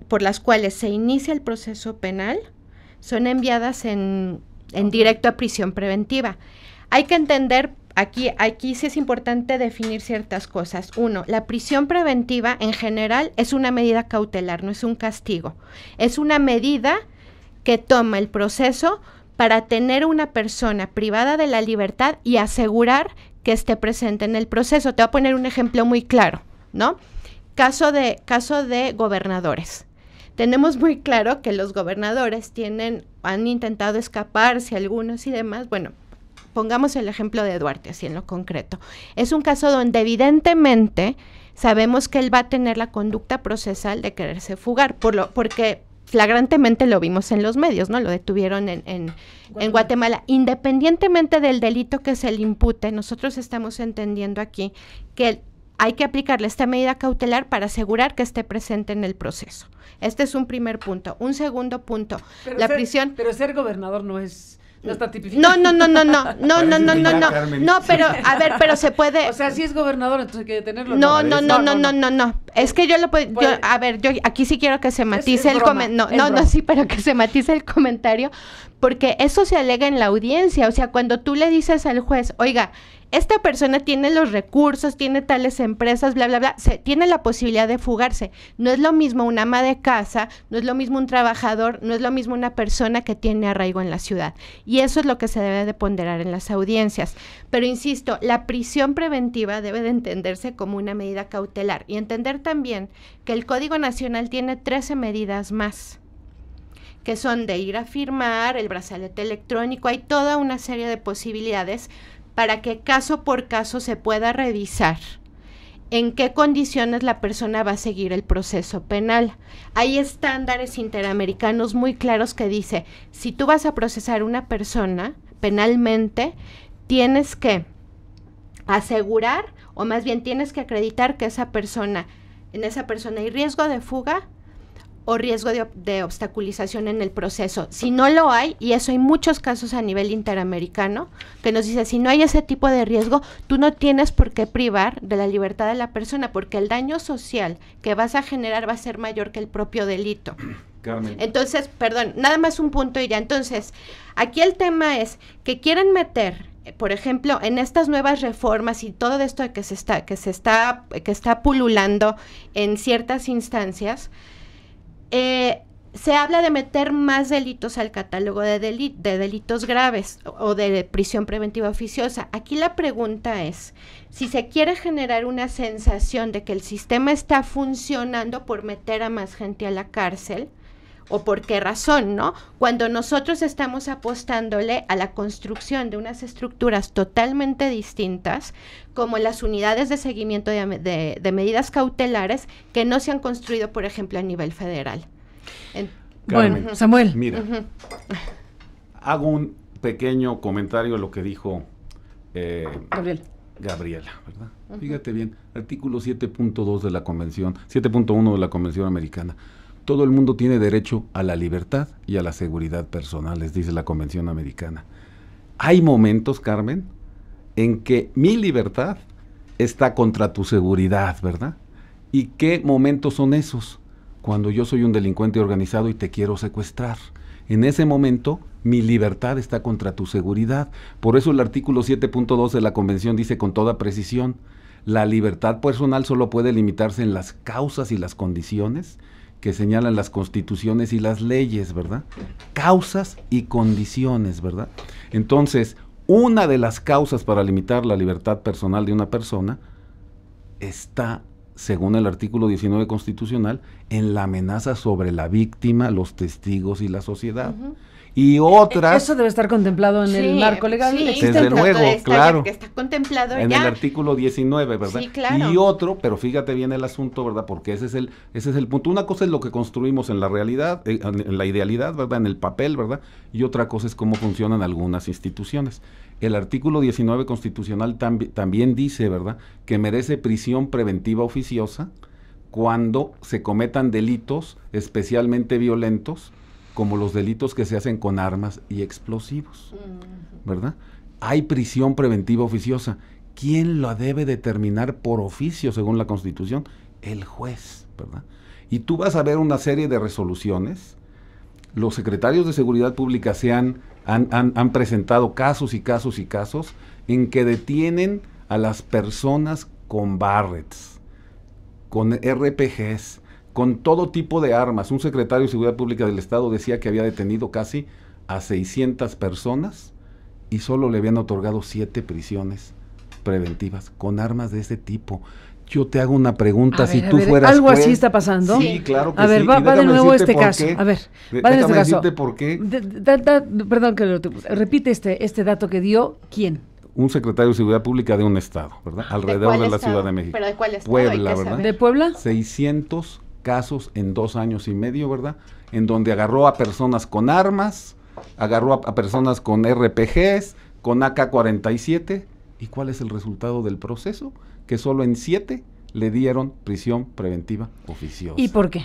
Speaker 2: por las cuales se inicia el proceso penal son enviadas en directo a prisión preventiva. Hay que entender, aquí sí es importante definir ciertas cosas. Uno, la prisión preventiva en general es una medida cautelar, no es un castigo. Es una medida que toma el proceso para tener una persona privada de la libertad y asegurar que esté presente en el proceso. Te voy a poner un ejemplo muy claro, ¿no? Caso de gobernadores. Tenemos muy claro que los gobernadores han intentado escaparse, algunos y demás. Bueno, pongamos el ejemplo de Duarte, así en lo concreto. Es un caso donde evidentemente sabemos que él va a tener la conducta procesal de quererse fugar, porque flagrantemente lo vimos en los medios, ¿no? Lo detuvieron en Guatemala. Independientemente del delito que se le impute, nosotros estamos entendiendo aquí que hay que aplicarle esta medida cautelar para asegurar que esté presente en el proceso. Este es un primer punto. Un segundo punto, prisión.
Speaker 1: Pero ser gobernador no está tipificado.
Speaker 2: No, pero, a ver, pero se puede.
Speaker 1: O sea, si es gobernador, entonces hay que detenerlo.
Speaker 2: No. Es que yo aquí sí quiero que se matice el comentario. Sí, pero que se matice el comentario, porque eso se alega en la audiencia. O sea, cuando tú le dices al juez, oiga, esta persona tiene los recursos, tiene tales empresas, bla, bla, bla, tiene la posibilidad de fugarse. No es lo mismo un ama de casa, no es lo mismo un trabajador, no es lo mismo una persona que tiene arraigo en la ciudad. Y eso es lo que se debe de ponderar en las audiencias. Pero insisto, la prisión preventiva debe de entenderse como una medida cautelar y entender también que el Código Nacional tiene 13 medidas más, que son de ir a firmar, el brazalete electrónico, hay toda una serie de posibilidades para que caso por caso se pueda revisar en qué condiciones la persona va a seguir el proceso penal. Hay estándares interamericanos muy claros que dice, si tú vas a procesar a una persona penalmente, tienes que asegurar, o más bien tienes que acreditar que en esa persona hay riesgo de fuga o riesgo de obstaculización en el proceso. Si no lo hay, y eso hay muchos casos a nivel interamericano, que nos dice, si no hay ese tipo de riesgo, tú no tienes por qué privar de la libertad de la persona, porque el daño social que vas a generar va a ser mayor que el propio delito.
Speaker 3: Carmen.
Speaker 2: Entonces, perdón, nada más un punto y ya. Entonces, aquí el tema es que quieren meter, por ejemplo, en estas nuevas reformas y todo esto de que está pululando en ciertas instancias, se habla de meter más delitos al catálogo de delitos graves o de prisión preventiva oficiosa. Aquí la pregunta es, si se quiere generar una sensación de que el sistema está funcionando por meter a más gente a la cárcel, o por qué razón, ¿no? Cuando nosotros estamos apostándole a la construcción de unas estructuras totalmente distintas, como las unidades de seguimiento de medidas cautelares que no se han construido, por ejemplo, a nivel federal.
Speaker 3: Carmen,
Speaker 1: bueno, Samuel.
Speaker 3: Mira, hago un pequeño comentario a lo que dijo Gabriela, ¿verdad? Fíjate bien, artículo 7.2 de la Convención, 7.1 de la Convención Americana. Todo el mundo tiene derecho a la libertad y a la seguridad personal, les dice la Convención Americana. Hay momentos, Carmen, en que mi libertad está contra tu seguridad, ¿verdad? ¿Y qué momentos son esos? Cuando yo soy un delincuente organizado y te quiero secuestrar. En ese momento, mi libertad está contra tu seguridad. Por eso el artículo 7.2 de la Convención dice con toda precisión, la libertad personal solo puede limitarse en las causas y las condiciones que señalan las constituciones y las leyes, ¿verdad? Causas y condiciones, ¿verdad? Entonces, una de las causas para limitar la libertad personal de una persona está, según el artículo 19 constitucional, en la amenaza sobre la víctima, los testigos y la sociedad. Y otras...
Speaker 1: Eso debe estar contemplado en el marco legal existente.
Speaker 3: Desde luego, claro.
Speaker 2: Que está contemplado
Speaker 3: en
Speaker 2: ya.
Speaker 3: el artículo 19, ¿verdad?
Speaker 2: Sí, claro.
Speaker 3: Y otro, pero fíjate bien el asunto, ¿verdad? Porque ese es el punto. Una cosa es lo que construimos en la realidad, en la idealidad, ¿verdad? En el papel, ¿verdad? Y otra cosa es cómo funcionan algunas instituciones. El artículo 19 constitucional también dice, ¿verdad?, que merece prisión preventiva oficiosa cuando se cometan delitos especialmente violentos, como los delitos que se hacen con armas y explosivos, ¿verdad? Hay prisión preventiva oficiosa. ¿Quién la debe determinar por oficio según la Constitución? El juez, ¿verdad? Y tú vas a ver una serie de resoluciones. Los secretarios de Seguridad Pública han presentado casos y casos y casos en que detienen a las personas con Barretts, con RPGs, con todo tipo de armas. Un secretario de Seguridad Pública del Estado decía que había detenido casi a 600 personas y solo le habían otorgado 7 prisiones preventivas con armas de ese tipo. Yo te hago una pregunta, si tú fueras
Speaker 1: ¿algo
Speaker 3: juez,
Speaker 1: así está pasando?
Speaker 3: Sí, claro que
Speaker 1: sí. A ver, va de nuevo este caso. A ver, va de este caso.
Speaker 3: ¿Por qué?
Speaker 1: Perdón que repite este dato que dio, ¿quién?
Speaker 3: Un secretario de Seguridad Pública de un estado, ¿verdad? Alrededor de la Ciudad de México.
Speaker 2: ¿Pero de cuál estado?
Speaker 3: Puebla, ¿verdad?
Speaker 1: ¿De Puebla?
Speaker 3: 600 casos en 2 años y medio, ¿verdad? En donde agarró a personas con armas, agarró a personas con RPGs, con AK-47. ¿Y cuál es el resultado del proceso? Que solo en 7 le dieron prisión preventiva oficiosa.
Speaker 1: ¿Y por qué?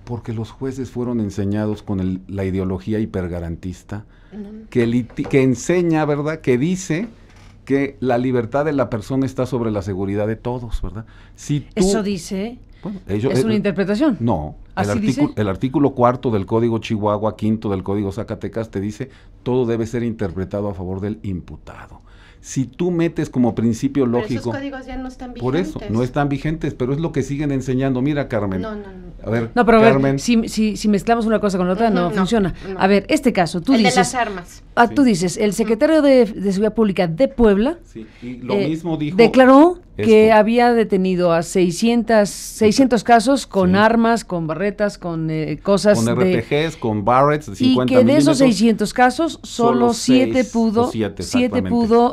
Speaker 3: Porque los jueces fueron enseñados con la ideología hipergarantista que enseña, ¿verdad?, que dice que la libertad de la persona está sobre la seguridad de todos, ¿verdad? Si tú,
Speaker 1: eso dice...
Speaker 3: Bueno,
Speaker 1: ¿es una interpretación?
Speaker 3: No.
Speaker 1: ¿Así
Speaker 3: El artículo 4 del Código Chihuahua, 5 del Código Zacatecas, te dice todo debe ser interpretado a favor del imputado. Si tú metes como principio lógico...
Speaker 2: Pero esos códigos ya no están vigentes.
Speaker 3: Por eso, no están vigentes, pero es lo que siguen enseñando. Mira, Carmen.
Speaker 2: No.
Speaker 3: A ver,
Speaker 1: no, pero
Speaker 3: Carmen.
Speaker 1: A ver, si mezclamos una cosa con la otra, no funciona.
Speaker 2: No.
Speaker 1: A ver, este caso, tú
Speaker 2: el
Speaker 1: dices...
Speaker 2: de las armas.
Speaker 1: Tú dices, el secretario de Seguridad Pública de Puebla...
Speaker 3: Sí, y lo mismo dijo...
Speaker 1: Declaró que
Speaker 3: esto.
Speaker 1: había detenido a 600 casos con armas, con barretas, con cosas
Speaker 3: con RPGs, con Barretts de 50
Speaker 1: y que de esos
Speaker 3: milímetros,
Speaker 1: 600 casos, solo 7 pudo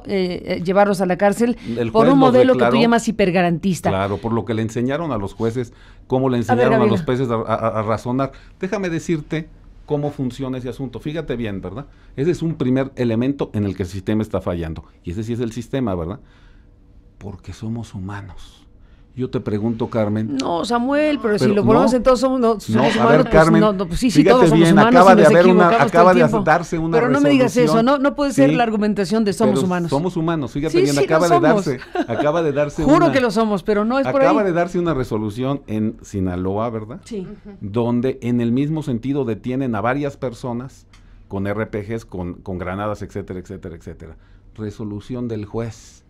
Speaker 1: llevarlos a la cárcel por un modelo que tú llamas hipergarantista.
Speaker 3: Claro, por lo que le enseñaron a los jueces, cómo le enseñaron a los jueces a razonar. Déjame decirte cómo funciona ese asunto. Fíjate bien, ¿verdad? Ese es un primer elemento en el que el sistema está fallando. Y ese sí es el sistema, ¿verdad? Porque somos humanos. Yo te pregunto, Carmen.
Speaker 1: No, Samuel, pero si lo ponemos en todos somos humanos.
Speaker 3: A ver, Carmen,
Speaker 1: pues sí, todos somos humanos.
Speaker 3: Acaba de darse una
Speaker 1: pero no me digas eso, no puede ser la argumentación de somos humanos.
Speaker 3: Somos humanos, fíjate bien, acaba de darse
Speaker 1: Juro que lo somos, pero no es por ahí.
Speaker 3: Acaba de darse una resolución en Sinaloa, ¿verdad?
Speaker 1: Sí.
Speaker 3: Donde en el mismo sentido detienen a varias personas con RPGs, con granadas, etcétera, etcétera, etcétera. Resolución del juez.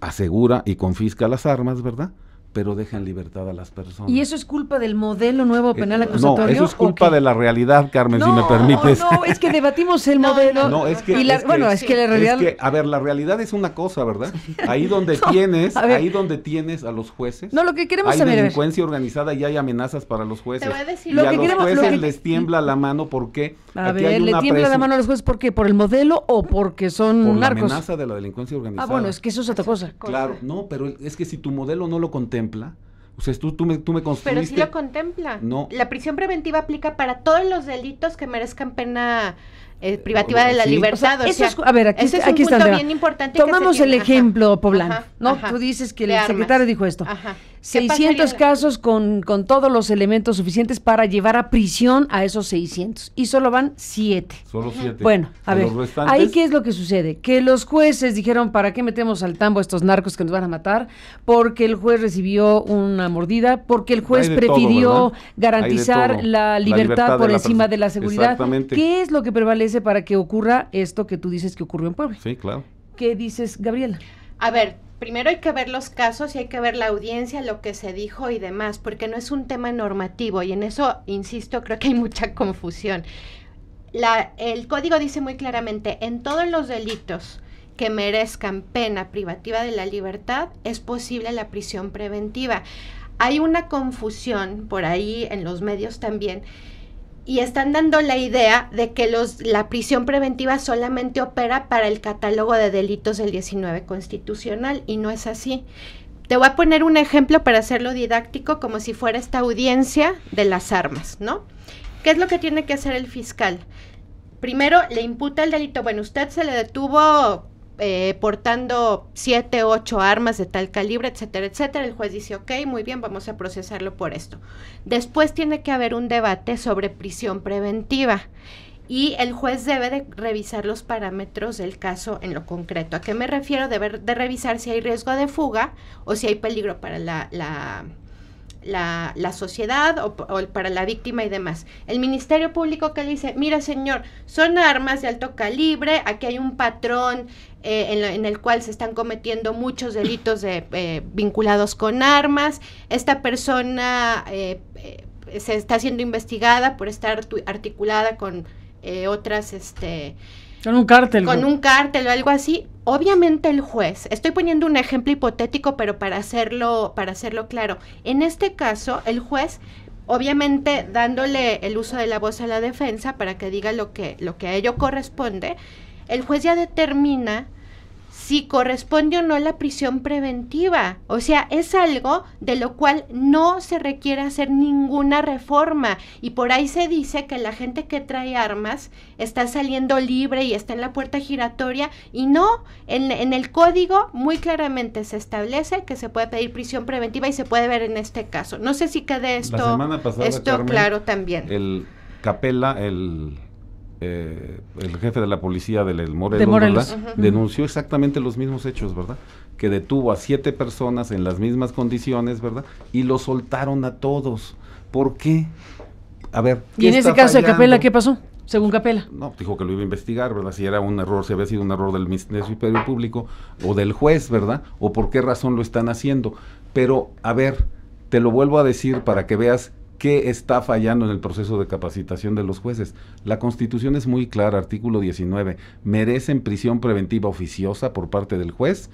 Speaker 3: Asegura y confisca las armas, ¿verdad? Pero deja en libertad a las personas.
Speaker 1: ¿Y eso es culpa del modelo nuevo penal acusatorio?
Speaker 3: No, eso es culpa de la realidad, Carmen, si me permites.
Speaker 1: No, es que debatimos el modelo.
Speaker 3: No, es que
Speaker 1: la realidad...
Speaker 3: a ver, la realidad es una cosa, ¿verdad? Ahí donde tienes a los jueces.
Speaker 1: No, lo que queremos
Speaker 3: hay
Speaker 1: saber...
Speaker 3: Hay delincuencia organizada y hay amenazas para los jueces.
Speaker 2: Te voy a decir,
Speaker 3: y a los jueces les tiembla la mano porque...
Speaker 1: A ver, ¿le tiembla la mano a los jueces por qué? ¿Por el modelo o porque son
Speaker 3: por
Speaker 1: narcos?
Speaker 3: Por la amenaza de la delincuencia organizada.
Speaker 1: Bueno, es que eso es otra cosa.
Speaker 3: Claro, no, pero es que si tu modelo no lo contempla... O sea, tú me construiste...
Speaker 2: Pero sí lo contempla.
Speaker 3: No.
Speaker 2: La prisión preventiva aplica para todos los delitos que merezcan pena privativa de la libertad.
Speaker 1: Eso es, a ver, aquí está el tema.
Speaker 2: Bien importante.
Speaker 1: Tomamos el ejemplo poblano,
Speaker 2: ajá,
Speaker 1: ¿no?
Speaker 2: Ajá,
Speaker 1: Tú dices que el secretario dijo esto.
Speaker 2: Ajá.
Speaker 1: 600 casos con todos los elementos suficientes para llevar a prisión a esos 600 y solo van 7.
Speaker 3: Solo 7.
Speaker 1: Bueno, a ver,
Speaker 3: restantes,
Speaker 1: ahí ¿qué es lo que sucede? Que los jueces dijeron, ¿para qué metemos al tambo a estos narcos que nos van a matar? Porque el juez recibió una mordida, porque el juez prefirió garantizar la libertad por encima de la seguridad. ¿Qué es lo que prevalece para que ocurra esto que tú dices que ocurrió en Puebla?
Speaker 3: Sí, claro.
Speaker 1: ¿Qué dices, Gabriela?
Speaker 2: A ver, primero hay que ver los casos y hay que ver la audiencia, lo que se dijo y demás, porque no es un tema normativo y en eso, insisto, creo que hay mucha confusión. El código dice muy claramente, en todos los delitos que merezcan pena privativa de la libertad, es posible la prisión preventiva. Hay una confusión por ahí en los medios también, y están dando la idea de que la prisión preventiva solamente opera para el catálogo de delitos del 19 constitucional, y no es así. Te voy a poner un ejemplo para hacerlo didáctico, como si fuera esta audiencia de las armas, ¿no? ¿Qué es lo que tiene que hacer el fiscal? Primero, le imputa el delito. Bueno, usted se le detuvo portando 7, 8 armas de tal calibre, etcétera, etcétera. El juez dice, ok, muy bien, vamos a procesarlo por esto. Después tiene que haber un debate sobre prisión preventiva y el juez debe de revisar los parámetros del caso en lo concreto. ¿A qué me refiero? Debe de revisar si hay riesgo de fuga o si hay peligro para la sociedad o para la víctima y demás. El Ministerio Público que le dice, mira señor, son armas de alto calibre, aquí hay un patrón en el cual se están cometiendo muchos delitos vinculados con armas, esta persona se está siendo investigada por estar articulada con otras
Speaker 1: con un cártel.
Speaker 2: Con un cártel o algo así. Obviamente el juez, estoy poniendo un ejemplo hipotético, pero para hacerlo claro, en este caso el juez, obviamente dándole el uso de la voz a la defensa para que diga lo que a ello corresponde, el juez ya determina si corresponde o no la prisión preventiva. O sea, es algo de lo cual no se requiere hacer ninguna reforma. Y por ahí se dice que la gente que trae armas está saliendo libre y está en la puerta giratoria. Y no, en el código muy claramente se establece que se puede pedir prisión preventiva y se puede ver en este caso. No sé si quede esto,
Speaker 3: la semana pasada, Carmen,
Speaker 2: claro también.
Speaker 3: El Capella, el jefe de la policía del Morelos, ¿verdad? Denunció exactamente los mismos hechos, ¿verdad? Que detuvo a 7 personas en las mismas condiciones, ¿verdad? Y los soltaron a todos. ¿Por qué? A ver,
Speaker 1: ¿y en ese caso de Capella qué pasó? Según Capella.
Speaker 3: No, dijo que lo iba a investigar, ¿verdad? Si era un error, si había sido un error del Ministerio Público o del juez, ¿verdad? O por qué razón lo están haciendo. Pero, a ver, te lo vuelvo a decir para que veas ¿qué está fallando en el proceso de capacitación de los jueces? La Constitución es muy clara, artículo 19, merecen prisión preventiva oficiosa por parte del juez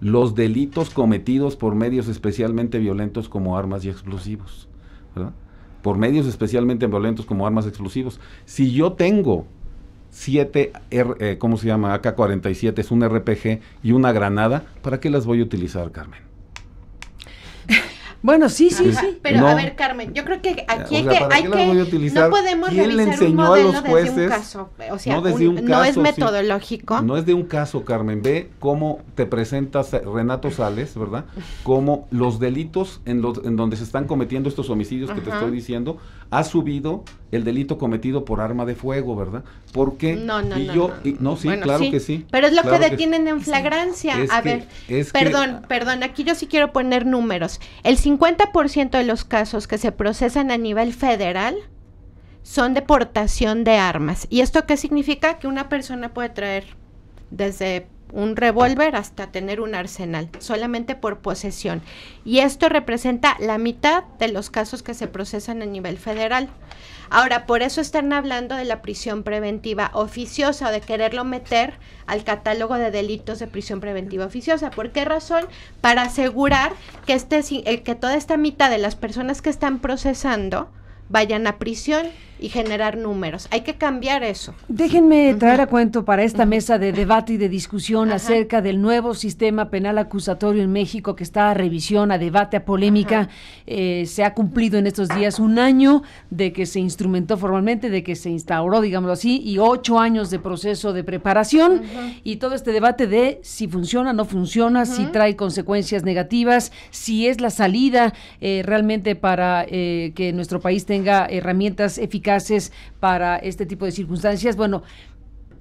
Speaker 3: los delitos cometidos por medios especialmente violentos como armas y explosivos, ¿verdad? Por medios especialmente violentos como armas y explosivos. Si yo tengo 7, ¿cómo se llama? AK-47, es un RPG y una granada, ¿para qué las voy a utilizar, Carmen?
Speaker 1: Bueno, sí.
Speaker 2: Pero
Speaker 3: no,
Speaker 2: a ver, Carmen, yo creo que aquí
Speaker 3: hay que
Speaker 2: no podemos revisar un modelo desde un caso, o sea, no es metodológico.
Speaker 3: Sí, no es de un caso, Carmen, ve cómo te presentas Renato Sales, ¿verdad? Cómo los delitos en donde se están cometiendo estos homicidios que te estoy diciendo, ha subido el delito cometido por arma de fuego, ¿verdad? ¿Por qué? No, sí, bueno, claro que sí.
Speaker 2: Pero es lo que detienen en flagrancia. Perdón, aquí yo sí quiero poner números. El 50% de los casos que se procesan a nivel federal son de portación de armas. ¿Y esto qué significa? Que una persona puede traer desde un revólver hasta tener un arsenal, solamente por posesión. Y esto representa la mitad de los casos que se procesan a nivel federal. Ahora, por eso están hablando de la prisión preventiva oficiosa o de quererlo meter al catálogo de delitos de prisión preventiva oficiosa. ¿Por qué razón? Para asegurar que toda esta mitad de las personas que están procesando vayan a prisión. y generar números. Hay que cambiar eso.
Speaker 1: Déjenme traer a cuento para esta mesa de debate y de discusión acerca del nuevo sistema penal acusatorio en México que está a revisión, a debate, a polémica. Se ha cumplido en estos días 1 año de que se instrumentó formalmente, de que se instauró, digámoslo así, y 8 años de proceso de preparación y todo este debate de si funciona, no funciona, si trae consecuencias negativas, si es la salida realmente para que nuestro país tenga herramientas eficaces para este tipo de circunstancias. Bueno,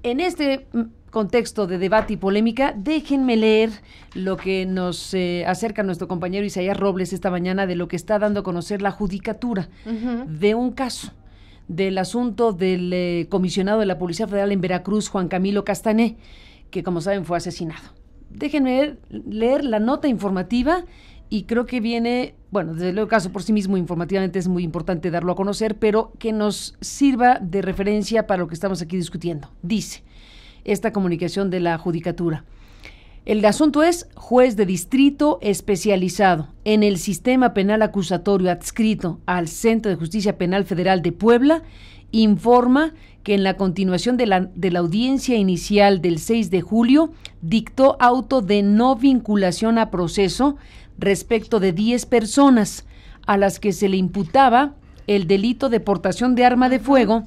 Speaker 1: en este contexto de debate y polémica, déjenme leer lo que nos acerca nuestro compañero Isaías Robles esta mañana de lo que está dando a conocer la judicatura de un caso, del asunto del comisionado de la Policía Federal en Veracruz, Juan Camilo Castañé, que como saben fue asesinado. Déjenme leer la nota informativa y creo que viene, bueno, desde luego el caso por sí mismo informativamente es muy importante darlo a conocer, pero que nos sirva de referencia para lo que estamos aquí discutiendo. Dice esta comunicación de la judicatura: el asunto es juez de distrito especializado en el sistema penal acusatorio adscrito al Centro de Justicia Penal Federal de Puebla, informa que en la continuación de la audiencia inicial del 6 de julio dictó auto de no vinculación a proceso respecto de 10 personas a las que se le imputaba el delito de portación de arma de fuego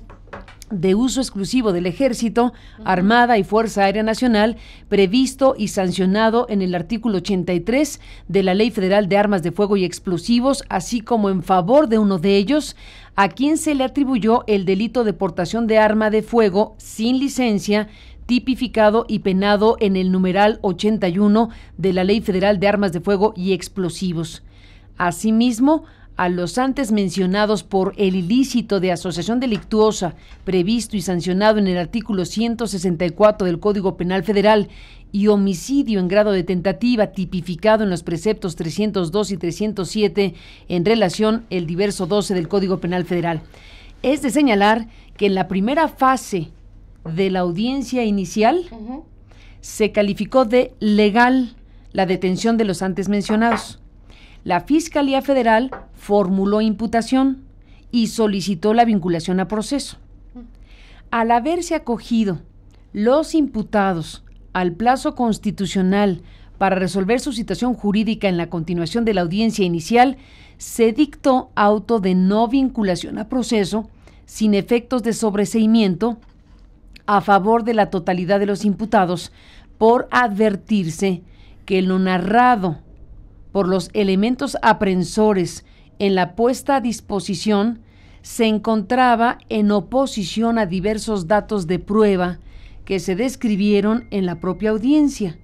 Speaker 1: de uso exclusivo del Ejército, Armada y Fuerza Aérea Nacional, previsto y sancionado en el artículo 83 de la Ley Federal de Armas de Fuego y Explosivos, así como en favor de uno de ellos, a quien se le atribuyó el delito de portación de arma de fuego sin licencia, tipificado y penado en el numeral 81 de la Ley Federal de Armas de Fuego y Explosivos. Asimismo, a los antes mencionados por el ilícito de asociación delictuosa previsto y sancionado en el artículo 164 del Código Penal Federal y homicidio en grado de tentativa tipificado en los preceptos 302 y 307 en relación el diverso 12 del Código Penal Federal. Es de señalar que en la primera fase de la audiencia inicial se calificó de legal la detención de los antes mencionados. La Fiscalía Federal formuló imputación y solicitó la vinculación a proceso. Al haberse acogido los imputados al plazo constitucional para resolver su situación jurídica en la continuación de la audiencia inicial, se dictó auto de no vinculación a proceso sin efectos de sobreseimiento a favor de la totalidad de los imputados, por advertirse que lo narrado por los elementos aprensores en la puesta a disposición se encontraba en oposición a diversos datos de prueba que se describieron en la propia audiencia,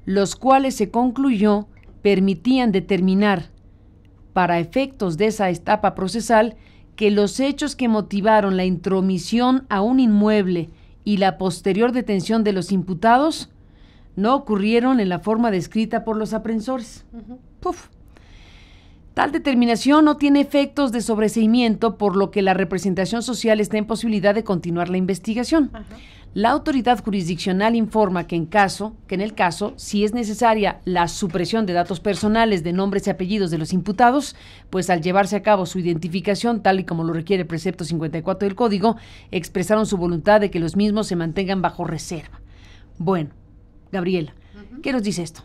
Speaker 1: los cuales se concluyó permitían determinar, para efectos de esa etapa procesal, que los hechos que motivaron la intromisión a un inmueble y la posterior detención de los imputados no ocurrieron en la forma descrita por los aprensores. Tal determinación no tiene efectos de sobreseimiento, por lo que la representación social está en posibilidad de continuar la investigación. La autoridad jurisdiccional informa que en el caso, si es necesaria la supresión de datos personales de nombres y apellidos de los imputados, pues al llevarse a cabo su identificación, tal y como lo requiere el precepto 54 del Código, expresaron su voluntad de que los mismos se mantengan bajo reserva. Bueno, Gabriela, ¿qué nos dice esto?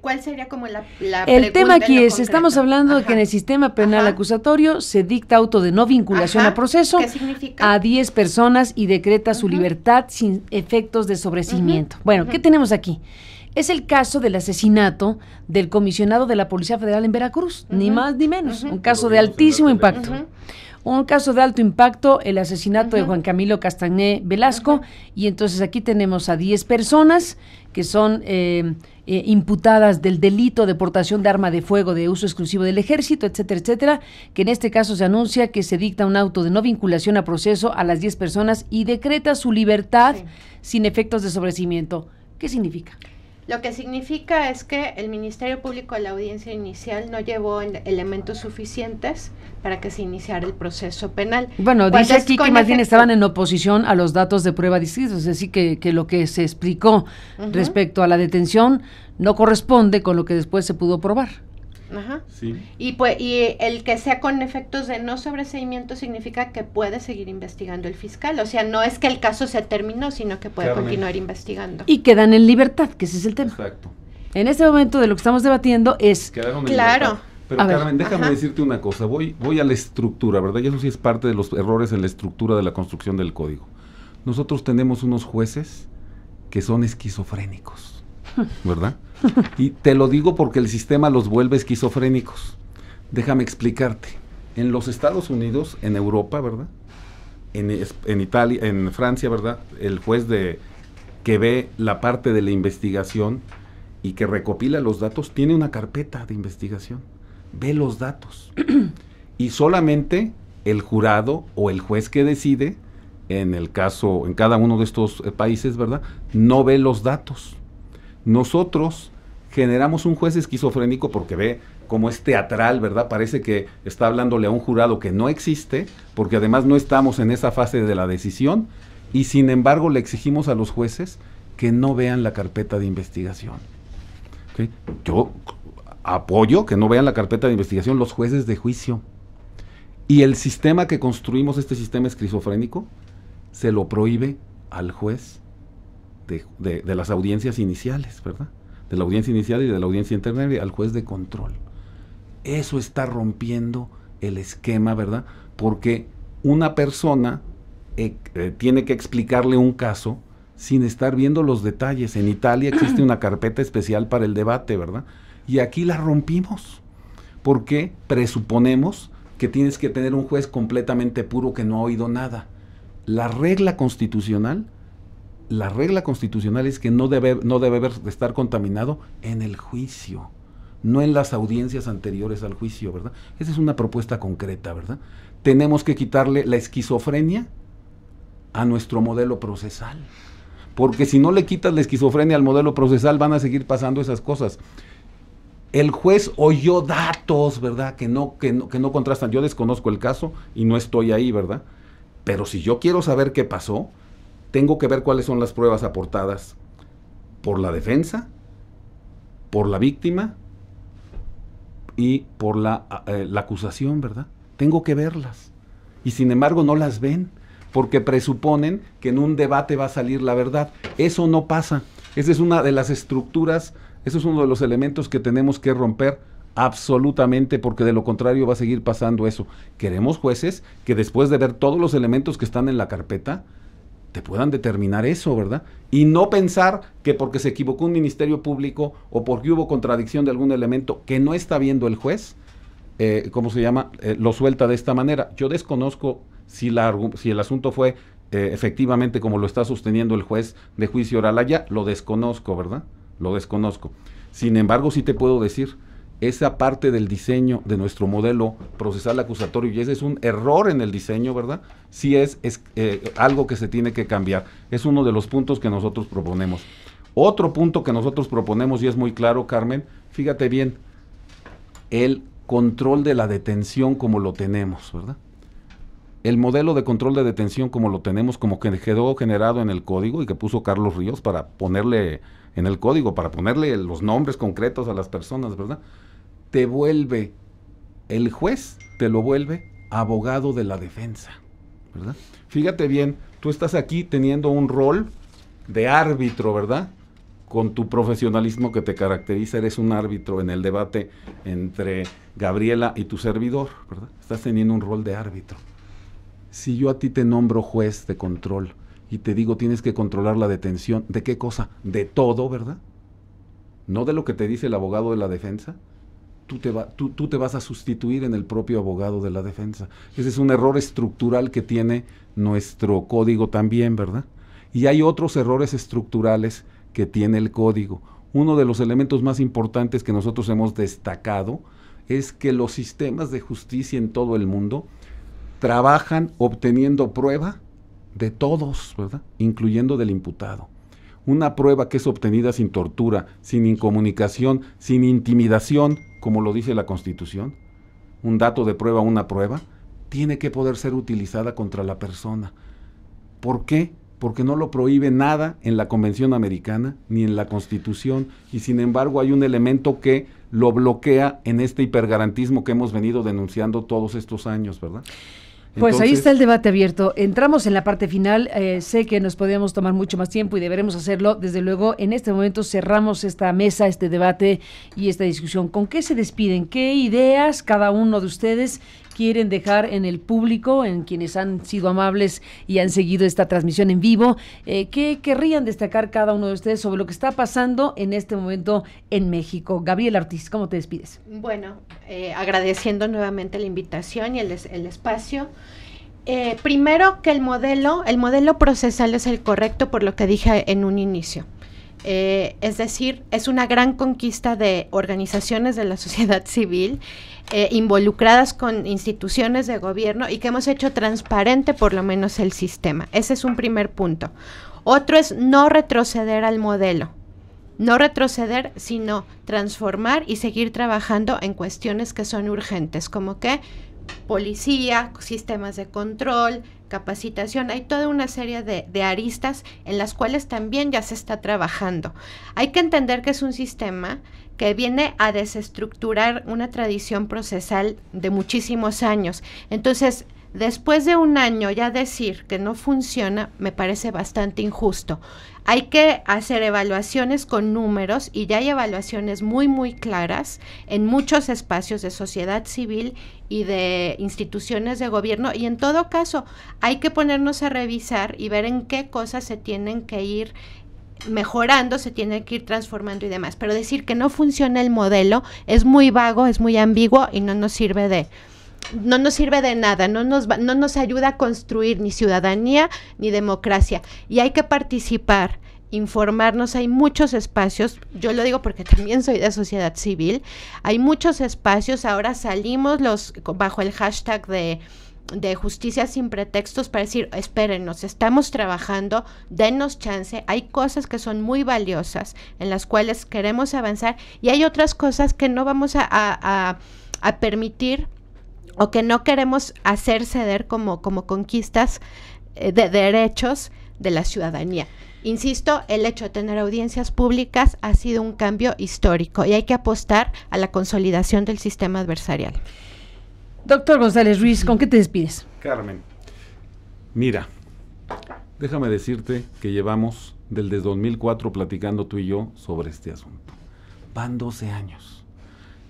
Speaker 2: ¿Cuál sería como la
Speaker 1: el tema aquí es, estamos hablando de que en el sistema penal acusatorio se dicta auto de no vinculación a proceso a 10 personas y decreta su libertad sin efectos de sobreseimiento. Bueno, ¿qué tenemos aquí? Es el caso del asesinato del comisionado de la Policía Federal en Veracruz, ni más ni menos, un caso de altísimo impacto. Un caso de alto impacto, el asesinato de Juan Camilo Castañé Velasco, y entonces aquí tenemos a 10 personas que son imputadas del delito de portación de arma de fuego de uso exclusivo del Ejército, etcétera, etcétera, que en este caso se anuncia que se dicta un auto de no vinculación a proceso a las 10 personas y decreta su libertad sin efectos de sobreseimiento. ¿Qué significa?
Speaker 2: Lo que significa es que el Ministerio Público de la audiencia inicial no llevó elementos suficientes para que se iniciara el proceso penal.
Speaker 1: Bueno, dice aquí que más bien estaban en oposición a los datos de prueba distintos, es decir, que lo que se explicó respecto a la detención no corresponde con lo que después se pudo probar.
Speaker 2: Ajá.
Speaker 3: Sí.
Speaker 2: Y el que sea con efectos de no sobreseimiento significa que puede seguir investigando el fiscal. O sea, no es que el caso se terminó, sino que puede continuar investigando.
Speaker 1: Y quedan en libertad, que ese es el tema.
Speaker 3: Exacto.
Speaker 1: En este momento de lo que estamos debatiendo es...
Speaker 3: Quedaron en
Speaker 2: Claro.
Speaker 3: libertad. Pero Carmen, déjame decirte una cosa. Voy a la estructura, ¿verdad? Y eso sí es parte de los errores en la estructura de la construcción del código. Nosotros tenemos unos jueces que son esquizofrénicos, ¿verdad? Y te lo digo porque el sistema los vuelve esquizofrénicos. Déjame explicarte. En los Estados Unidos, en Europa, ¿verdad? En Italia, en Francia, ¿verdad? El juez que ve la parte de la investigación y que recopila los datos, tiene una carpeta de investigación. Ve los datos. Y solamente el jurado o el juez que decide, en el caso, en cada uno de estos países, ¿verdad? No ve los datos. Nosotros generamos un juez esquizofrénico porque ve cómo es teatral, ¿verdad? Parece que está hablándole a un jurado que no existe, porque además no estamos en esa fase de la decisión, y sin embargo le exigimos a los jueces que no vean la carpeta de investigación. ¿Okay? Yo apoyo que no vean la carpeta de investigación los jueces de juicio. Y el sistema que construimos, este sistema esquizofrénico, se lo prohíbe al juez de las audiencias iniciales, ¿verdad? De la audiencia inicial y de la audiencia intermedia, al juez de control. Eso está rompiendo el esquema, ¿verdad? Porque una persona tiene que explicarle un caso sin estar viendo los detalles. En Italia existe una carpeta especial para el debate, ¿verdad? Y aquí la rompimos, porque presuponemos que tienes que tener un juez completamente puro que no ha oído nada. La regla constitucional es que no debe estar contaminado en el juicio, no en las audiencias anteriores al juicio, ¿verdad? Esa es una propuesta concreta, ¿verdad? Tenemos que quitarle la esquizofrenia a nuestro modelo procesal, porque si no le quitas la esquizofrenia al modelo procesal van a seguir pasando esas cosas. El juez oyó datos, ¿verdad? Que no contrastan. Yo desconozco el caso y no estoy ahí, ¿verdad? Pero si yo quiero saber qué pasó, tengo que ver cuáles son las pruebas aportadas por la defensa, por la víctima y por la acusación, ¿verdad? Tengo que verlas. Y sin embargo no las ven, porque presuponen que en un debate va a salir la verdad. Eso no pasa. Esa es una de las estructuras, eso es uno de los elementos que tenemos que romper absolutamente, porque de lo contrario va a seguir pasando eso. Queremos jueces que después de ver todos los elementos que están en la carpeta, te puedan determinar eso, ¿verdad? Y no pensar que porque se equivocó un ministerio público o porque hubo contradicción de algún elemento que no está viendo el juez, lo suelta de esta manera. Yo desconozco si el asunto fue efectivamente como lo está sosteniendo el juez de juicio oral allá, lo desconozco, ¿verdad? Lo desconozco. Sin embargo, sí te puedo decir, esa parte del diseño de nuestro modelo procesal acusatorio, y ese es un error en el diseño, ¿verdad? Sí es algo que se tiene que cambiar. Es uno de los puntos que nosotros proponemos. Otro punto que nosotros proponemos, y es muy claro, Carmen, fíjate bien, el control de la detención como lo tenemos, ¿verdad? El modelo de control de detención como lo tenemos, como que quedó generado en el código y que puso Carlos Ríos para ponerle en el código, para ponerle los nombres concretos a las personas, ¿verdad? El juez te lo vuelve abogado de la defensa, ¿verdad? Fíjate bien, tú estás aquí teniendo un rol de árbitro, ¿verdad? Con tu profesionalismo que te caracteriza, eres un árbitro en el debate entre Gabriela y tu servidor, ¿verdad? Estás teniendo un rol de árbitro. Si yo a ti te nombro juez de control y te digo tienes que controlar la detención, ¿de qué cosa? De todo, ¿verdad? No de lo que te dice el abogado de la defensa. Tú te vas a sustituir en el propio abogado de la defensa. Ese es un error estructural que tiene nuestro código también, ¿verdad? Y hay otros errores estructurales que tiene el código. Uno de los elementos más importantes que nosotros hemos destacado es que los sistemas de justicia en todo el mundo trabajan obteniendo prueba de todos, ¿verdad? Incluyendo del imputado. Una prueba que es obtenida sin tortura, sin incomunicación, sin intimidación, como lo dice la Constitución, un dato de prueba, una prueba, tiene que poder ser utilizada contra la persona. ¿Por qué? Porque no lo prohíbe nada en la Convención Americana ni en la Constitución, y sin embargo hay un elemento que lo bloquea en este hipergarantismo que hemos venido denunciando todos estos años, ¿verdad?
Speaker 1: Pues ahí está el debate abierto. Entramos en la parte final. Sé que nos podríamos tomar mucho más tiempo y deberemos hacerlo. Desde luego, en este momento cerramos esta mesa, este debate y esta discusión. ¿Con qué se despiden? ¿Qué ideas cada uno de ustedes quieren dejar en el público, en quienes han sido amables y han seguido esta transmisión en vivo? ¿Qué querrían destacar cada uno de ustedes sobre lo que está pasando en este momento en México? Gabriela Ortiz, ¿cómo te despides?
Speaker 2: Bueno, agradeciendo nuevamente la invitación y el espacio. Primero que el modelo procesal es el correcto, por lo que dije en un inicio. Es decir, es una gran conquista de organizaciones de la sociedad civil involucradas con instituciones de gobierno y que hemos hecho transparente por lo menos el sistema. Ese es un primer punto. Otro es no retroceder al modelo. No retroceder, sino transformar y seguir trabajando en cuestiones que son urgentes, como que policía, sistemas de control, capacitación. Hay toda una serie de aristas en las cuales también ya se está trabajando. Hay que entender que es un sistema que viene a desestructurar una tradición procesal de muchísimos años. Entonces, después de un año ya decir que no funciona me parece bastante injusto. Hay que hacer evaluaciones con números y ya hay evaluaciones muy claras en muchos espacios de sociedad civil y de instituciones de gobierno, y en todo caso hay que ponernos a revisar y ver en qué cosas se tienen que ir mejorando, se tiene que ir transformando y demás. Pero decir que no funciona el modelo es muy vago, es muy ambiguo y no nos sirve de nada, no nos ayuda a construir ni ciudadanía ni democracia, y hay que participar, informarnos. Hay muchos espacios, yo lo digo porque también soy de sociedad civil, hay muchos espacios. Ahora salimos bajo el hashtag de justicia sin pretextos para decir, espérenos, estamos trabajando, denos chance. Hay cosas que son muy valiosas en las cuales queremos avanzar, y hay otras cosas que no vamos a permitir o que no queremos hacer ceder como conquistas de derechos de la ciudadanía. Insisto, el hecho de tener audiencias públicas ha sido un cambio histórico y hay que apostar a la consolidación del sistema adversarial.
Speaker 1: Doctor González Ruiz, ¿con qué te despides?
Speaker 3: Carmen, mira, déjame decirte que llevamos desde 2004 platicando tú y yo sobre este asunto. Van 12 años.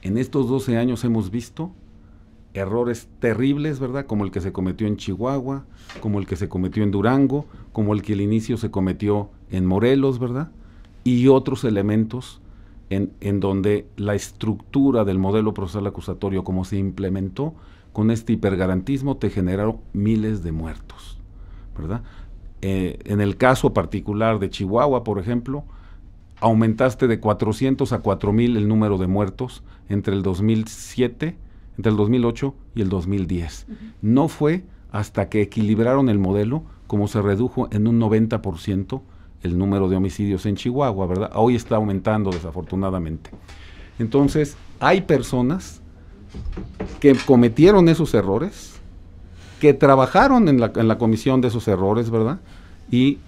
Speaker 3: En estos 12 años hemos visto errores terribles, ¿verdad? Como el que se cometió en Chihuahua, como el que se cometió en Durango, como el que al inicio se cometió en Morelos, ¿verdad? Y otros elementos en donde la estructura del modelo procesal acusatorio, como se implementó con este hipergarantismo, te generaron miles de muertos, ¿verdad? En el caso particular de Chihuahua, por ejemplo, aumentaste de 400 a 4,000 el número de muertos entre el 2008 y el 2010. No fue hasta que equilibraron el modelo como se redujo en un 90% el número de homicidios en Chihuahua, ¿verdad? Hoy está aumentando desafortunadamente. Entonces, hay personas que cometieron esos errores, que trabajaron en la comisión de esos errores, ¿verdad? Y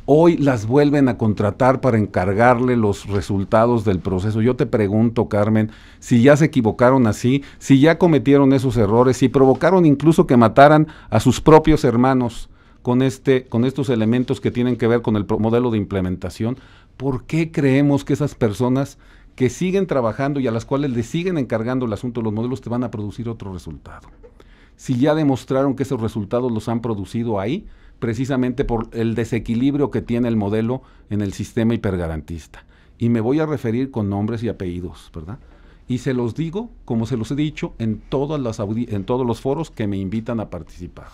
Speaker 3: hoy las vuelven a contratar para encargarle los resultados del proceso. Yo te pregunto, Carmen, si ya se equivocaron así, si ya cometieron esos errores, si provocaron incluso que mataran a sus propios hermanos con estos elementos que tienen que ver con el modelo de implementación, ¿por qué creemos que esas personas que siguen trabajando y a las cuales le siguen encargando el asunto de los modelos te van a producir otro resultado? Si ya demostraron que esos resultados los han producido ahí, precisamente por el desequilibrio que tiene el modelo en el sistema hipergarantista. Y me voy a referir con nombres y apellidos, ¿verdad? Y se los digo, como se los he dicho, en todos los foros que me invitan a participar.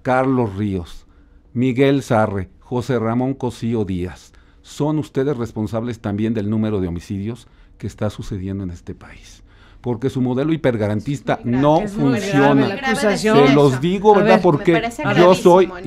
Speaker 3: Carlos Ríos, Miguel Sarre, José Ramón Cosío Díaz, son ustedes responsables también del número de homicidios que está sucediendo en este país. Porque su modelo hipergarantista no funciona. Se los digo, ¿verdad? Porque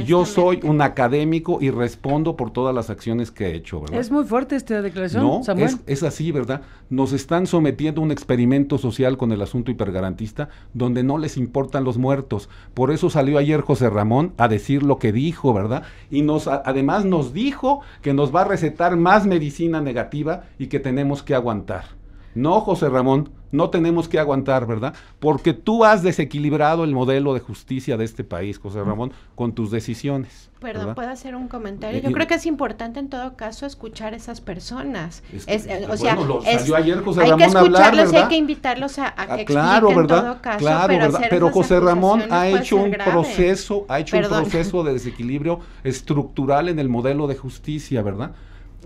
Speaker 3: yo soy un académico y respondo por todas las acciones que he hecho, ¿verdad?
Speaker 1: Es muy fuerte esta declaración,
Speaker 3: no,
Speaker 1: Samuel.
Speaker 3: Es así, ¿verdad? Nos están sometiendo a un experimento social con el asunto hipergarantista donde no les importan los muertos. Por eso salió ayer José Ramón a decir lo que dijo, ¿verdad? Y además nos dijo que nos va a recetar más medicina negativa y que tenemos que aguantar. No, José Ramón, no tenemos que aguantar, ¿verdad? Porque tú has desequilibrado el modelo de justicia de este país, José Ramón, con tus decisiones.
Speaker 2: Perdón,
Speaker 3: ¿verdad?
Speaker 2: ¿puedo hacer un comentario? Yo creo que es importante en todo caso escuchar a esas personas.
Speaker 3: Salió ayer José
Speaker 2: hay
Speaker 3: Ramón
Speaker 2: que escucharlos,
Speaker 3: a hablar, ¿verdad?
Speaker 2: Hay que invitarlos a que
Speaker 3: claro,
Speaker 2: expliquen
Speaker 3: ¿verdad?
Speaker 2: todo caso,
Speaker 3: Claro, ¿verdad? Pero José Ramón ha hecho un proceso, de desequilibrio estructural en el modelo de justicia, ¿verdad?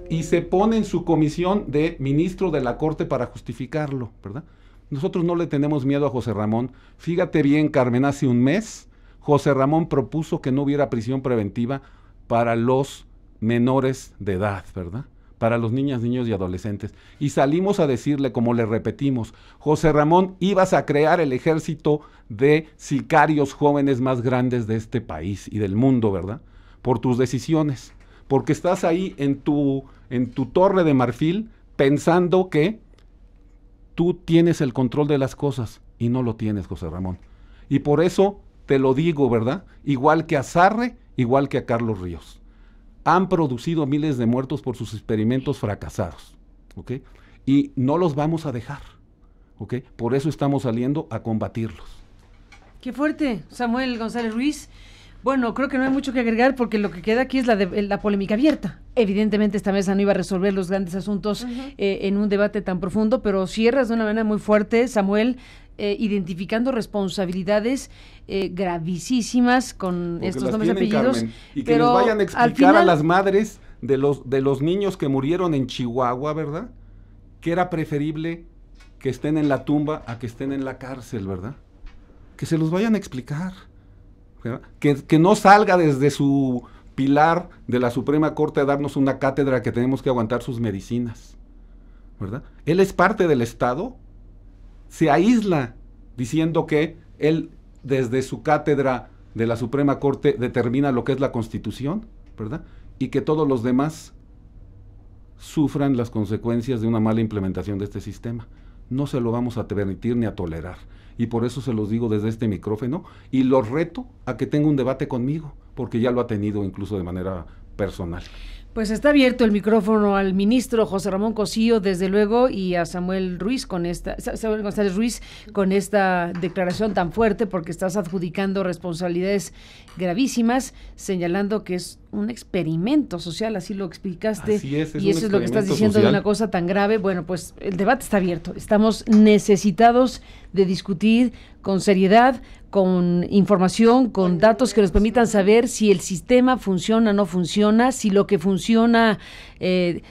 Speaker 3: Y se pone en su comisión de ministro de la Corte para justificarlo, ¿verdad? Nosotros no le tenemos miedo a José Ramón. Fíjate bien, Carmen, hace un mes José Ramón propuso que no hubiera prisión preventiva para los menores de edad, ¿verdad? Para los niños y adolescentes. Y salimos a decirle, como le repetimos, José Ramón, ibas a crear el ejército de sicarios jóvenes más grandes de este país y del mundo, ¿verdad? Por tus decisiones. Porque estás ahí en tu torre de marfil pensando que tú tienes el control de las cosas y no lo tienes, José Ramón. Y por eso te lo digo, ¿verdad? Igual que a Sarre, igual que a Carlos Ríos. Han producido miles de muertos por sus experimentos fracasados, ¿ok? Y no los vamos a dejar, ¿ok? Por eso estamos saliendo a combatirlos.
Speaker 1: Qué fuerte, Samuel González Ruiz. Bueno, creo que no hay mucho que agregar porque lo que queda aquí es la polémica abierta. Evidentemente esta mesa no iba a resolver los grandes asuntos en un debate tan profundo, pero cierras de una manera muy fuerte, Samuel, identificando responsabilidades gravísimas con
Speaker 3: porque
Speaker 1: estos nombres y apellidos.
Speaker 3: Carmen, y que les vayan a explicar a las madres de los niños que murieron en Chihuahua, ¿verdad? Que era preferible que estén en la tumba a que estén en la cárcel, ¿verdad? Que se los vayan a explicar. Que no salga desde su pilar de la Suprema Corte a darnos una cátedra que tenemos que aguantar sus medicinas, ¿verdad? Él es parte del Estado, se aísla diciendo que él desde su cátedra de la Suprema Corte determina lo que es la Constitución, ¿verdad? Y que todos los demás sufran las consecuencias de una mala implementación de este sistema. No se lo vamos a permitir ni a tolerar. Y por eso se los digo desde este micrófono y los reto a que tenga un debate conmigo, porque ya lo ha tenido incluso de manera personal.
Speaker 1: Pues está abierto el micrófono al ministro José Ramón Cosío, desde luego, y a Samuel González Ruiz con esta declaración tan fuerte, porque estás adjudicando responsabilidades gravísimas, señalando que es un experimento social, así lo explicaste.
Speaker 3: Así es
Speaker 1: y eso es lo que estás diciendo
Speaker 3: social.
Speaker 1: De una cosa tan grave. Bueno, pues el debate está abierto. Estamos necesitados de discutir con seriedad, con información, con datos que nos permitan saber si el sistema funciona o no funciona, si lo que funciona,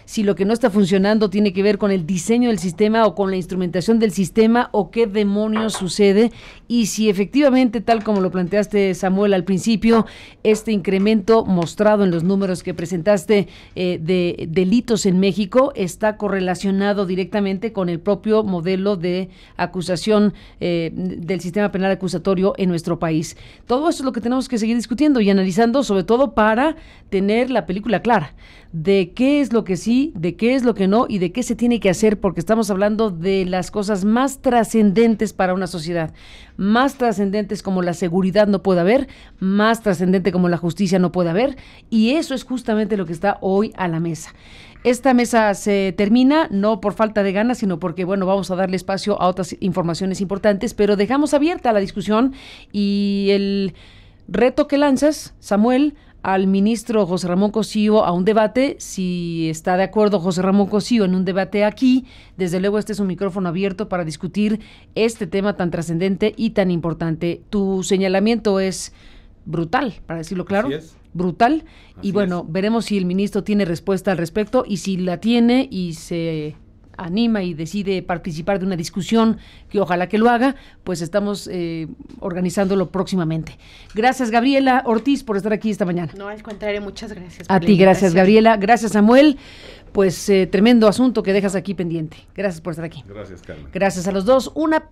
Speaker 1: si lo que no está funcionando tiene que ver con el diseño del sistema o con la instrumentación del sistema o qué demonios sucede, y si efectivamente, tal como lo planteaste, Samuel, al principio, este incremento mostrado en los números que presentaste de delitos en México está correlacionado directamente con el propio modelo de acusación del sistema penal acusatorio en nuestro país. Todo esto es lo que tenemos que seguir discutiendo y analizando, sobre todo para tener la película clara de qué es lo que sí, de qué es lo que no y de qué se tiene que hacer, porque estamos hablando de las cosas más trascendentes para una sociedad, más trascendentes como la seguridad no puede haber, más trascendente como la justicia no puede haber, y eso es justamente lo que está hoy a la mesa. Esta mesa se termina, no por falta de ganas, sino porque, bueno, vamos a darle espacio a otras informaciones importantes, pero dejamos abierta la discusión y el reto que lanzas, Samuel, al ministro José Ramón Cosío a un debate. Si está de acuerdo José Ramón Cosío en un debate aquí, desde luego este es un micrófono abierto para discutir este tema tan trascendente y tan importante. Tu señalamiento es brutal, para decirlo claro.
Speaker 3: Así es.
Speaker 1: Brutal.
Speaker 3: Así
Speaker 1: y bueno, veremos si el ministro tiene respuesta al respecto, y si la tiene y se anima y decide participar de una discusión, que ojalá que lo haga, pues estamos organizándolo próximamente. Gracias, Gabriela Ortiz, por estar aquí esta mañana.
Speaker 2: No, al contrario, muchas gracias.
Speaker 1: A ti, gracias, Gabriela. Gracias, Samuel. Pues tremendo asunto que dejas aquí pendiente. Gracias por estar aquí.
Speaker 3: Gracias, Carmen.
Speaker 1: Gracias a los dos. Una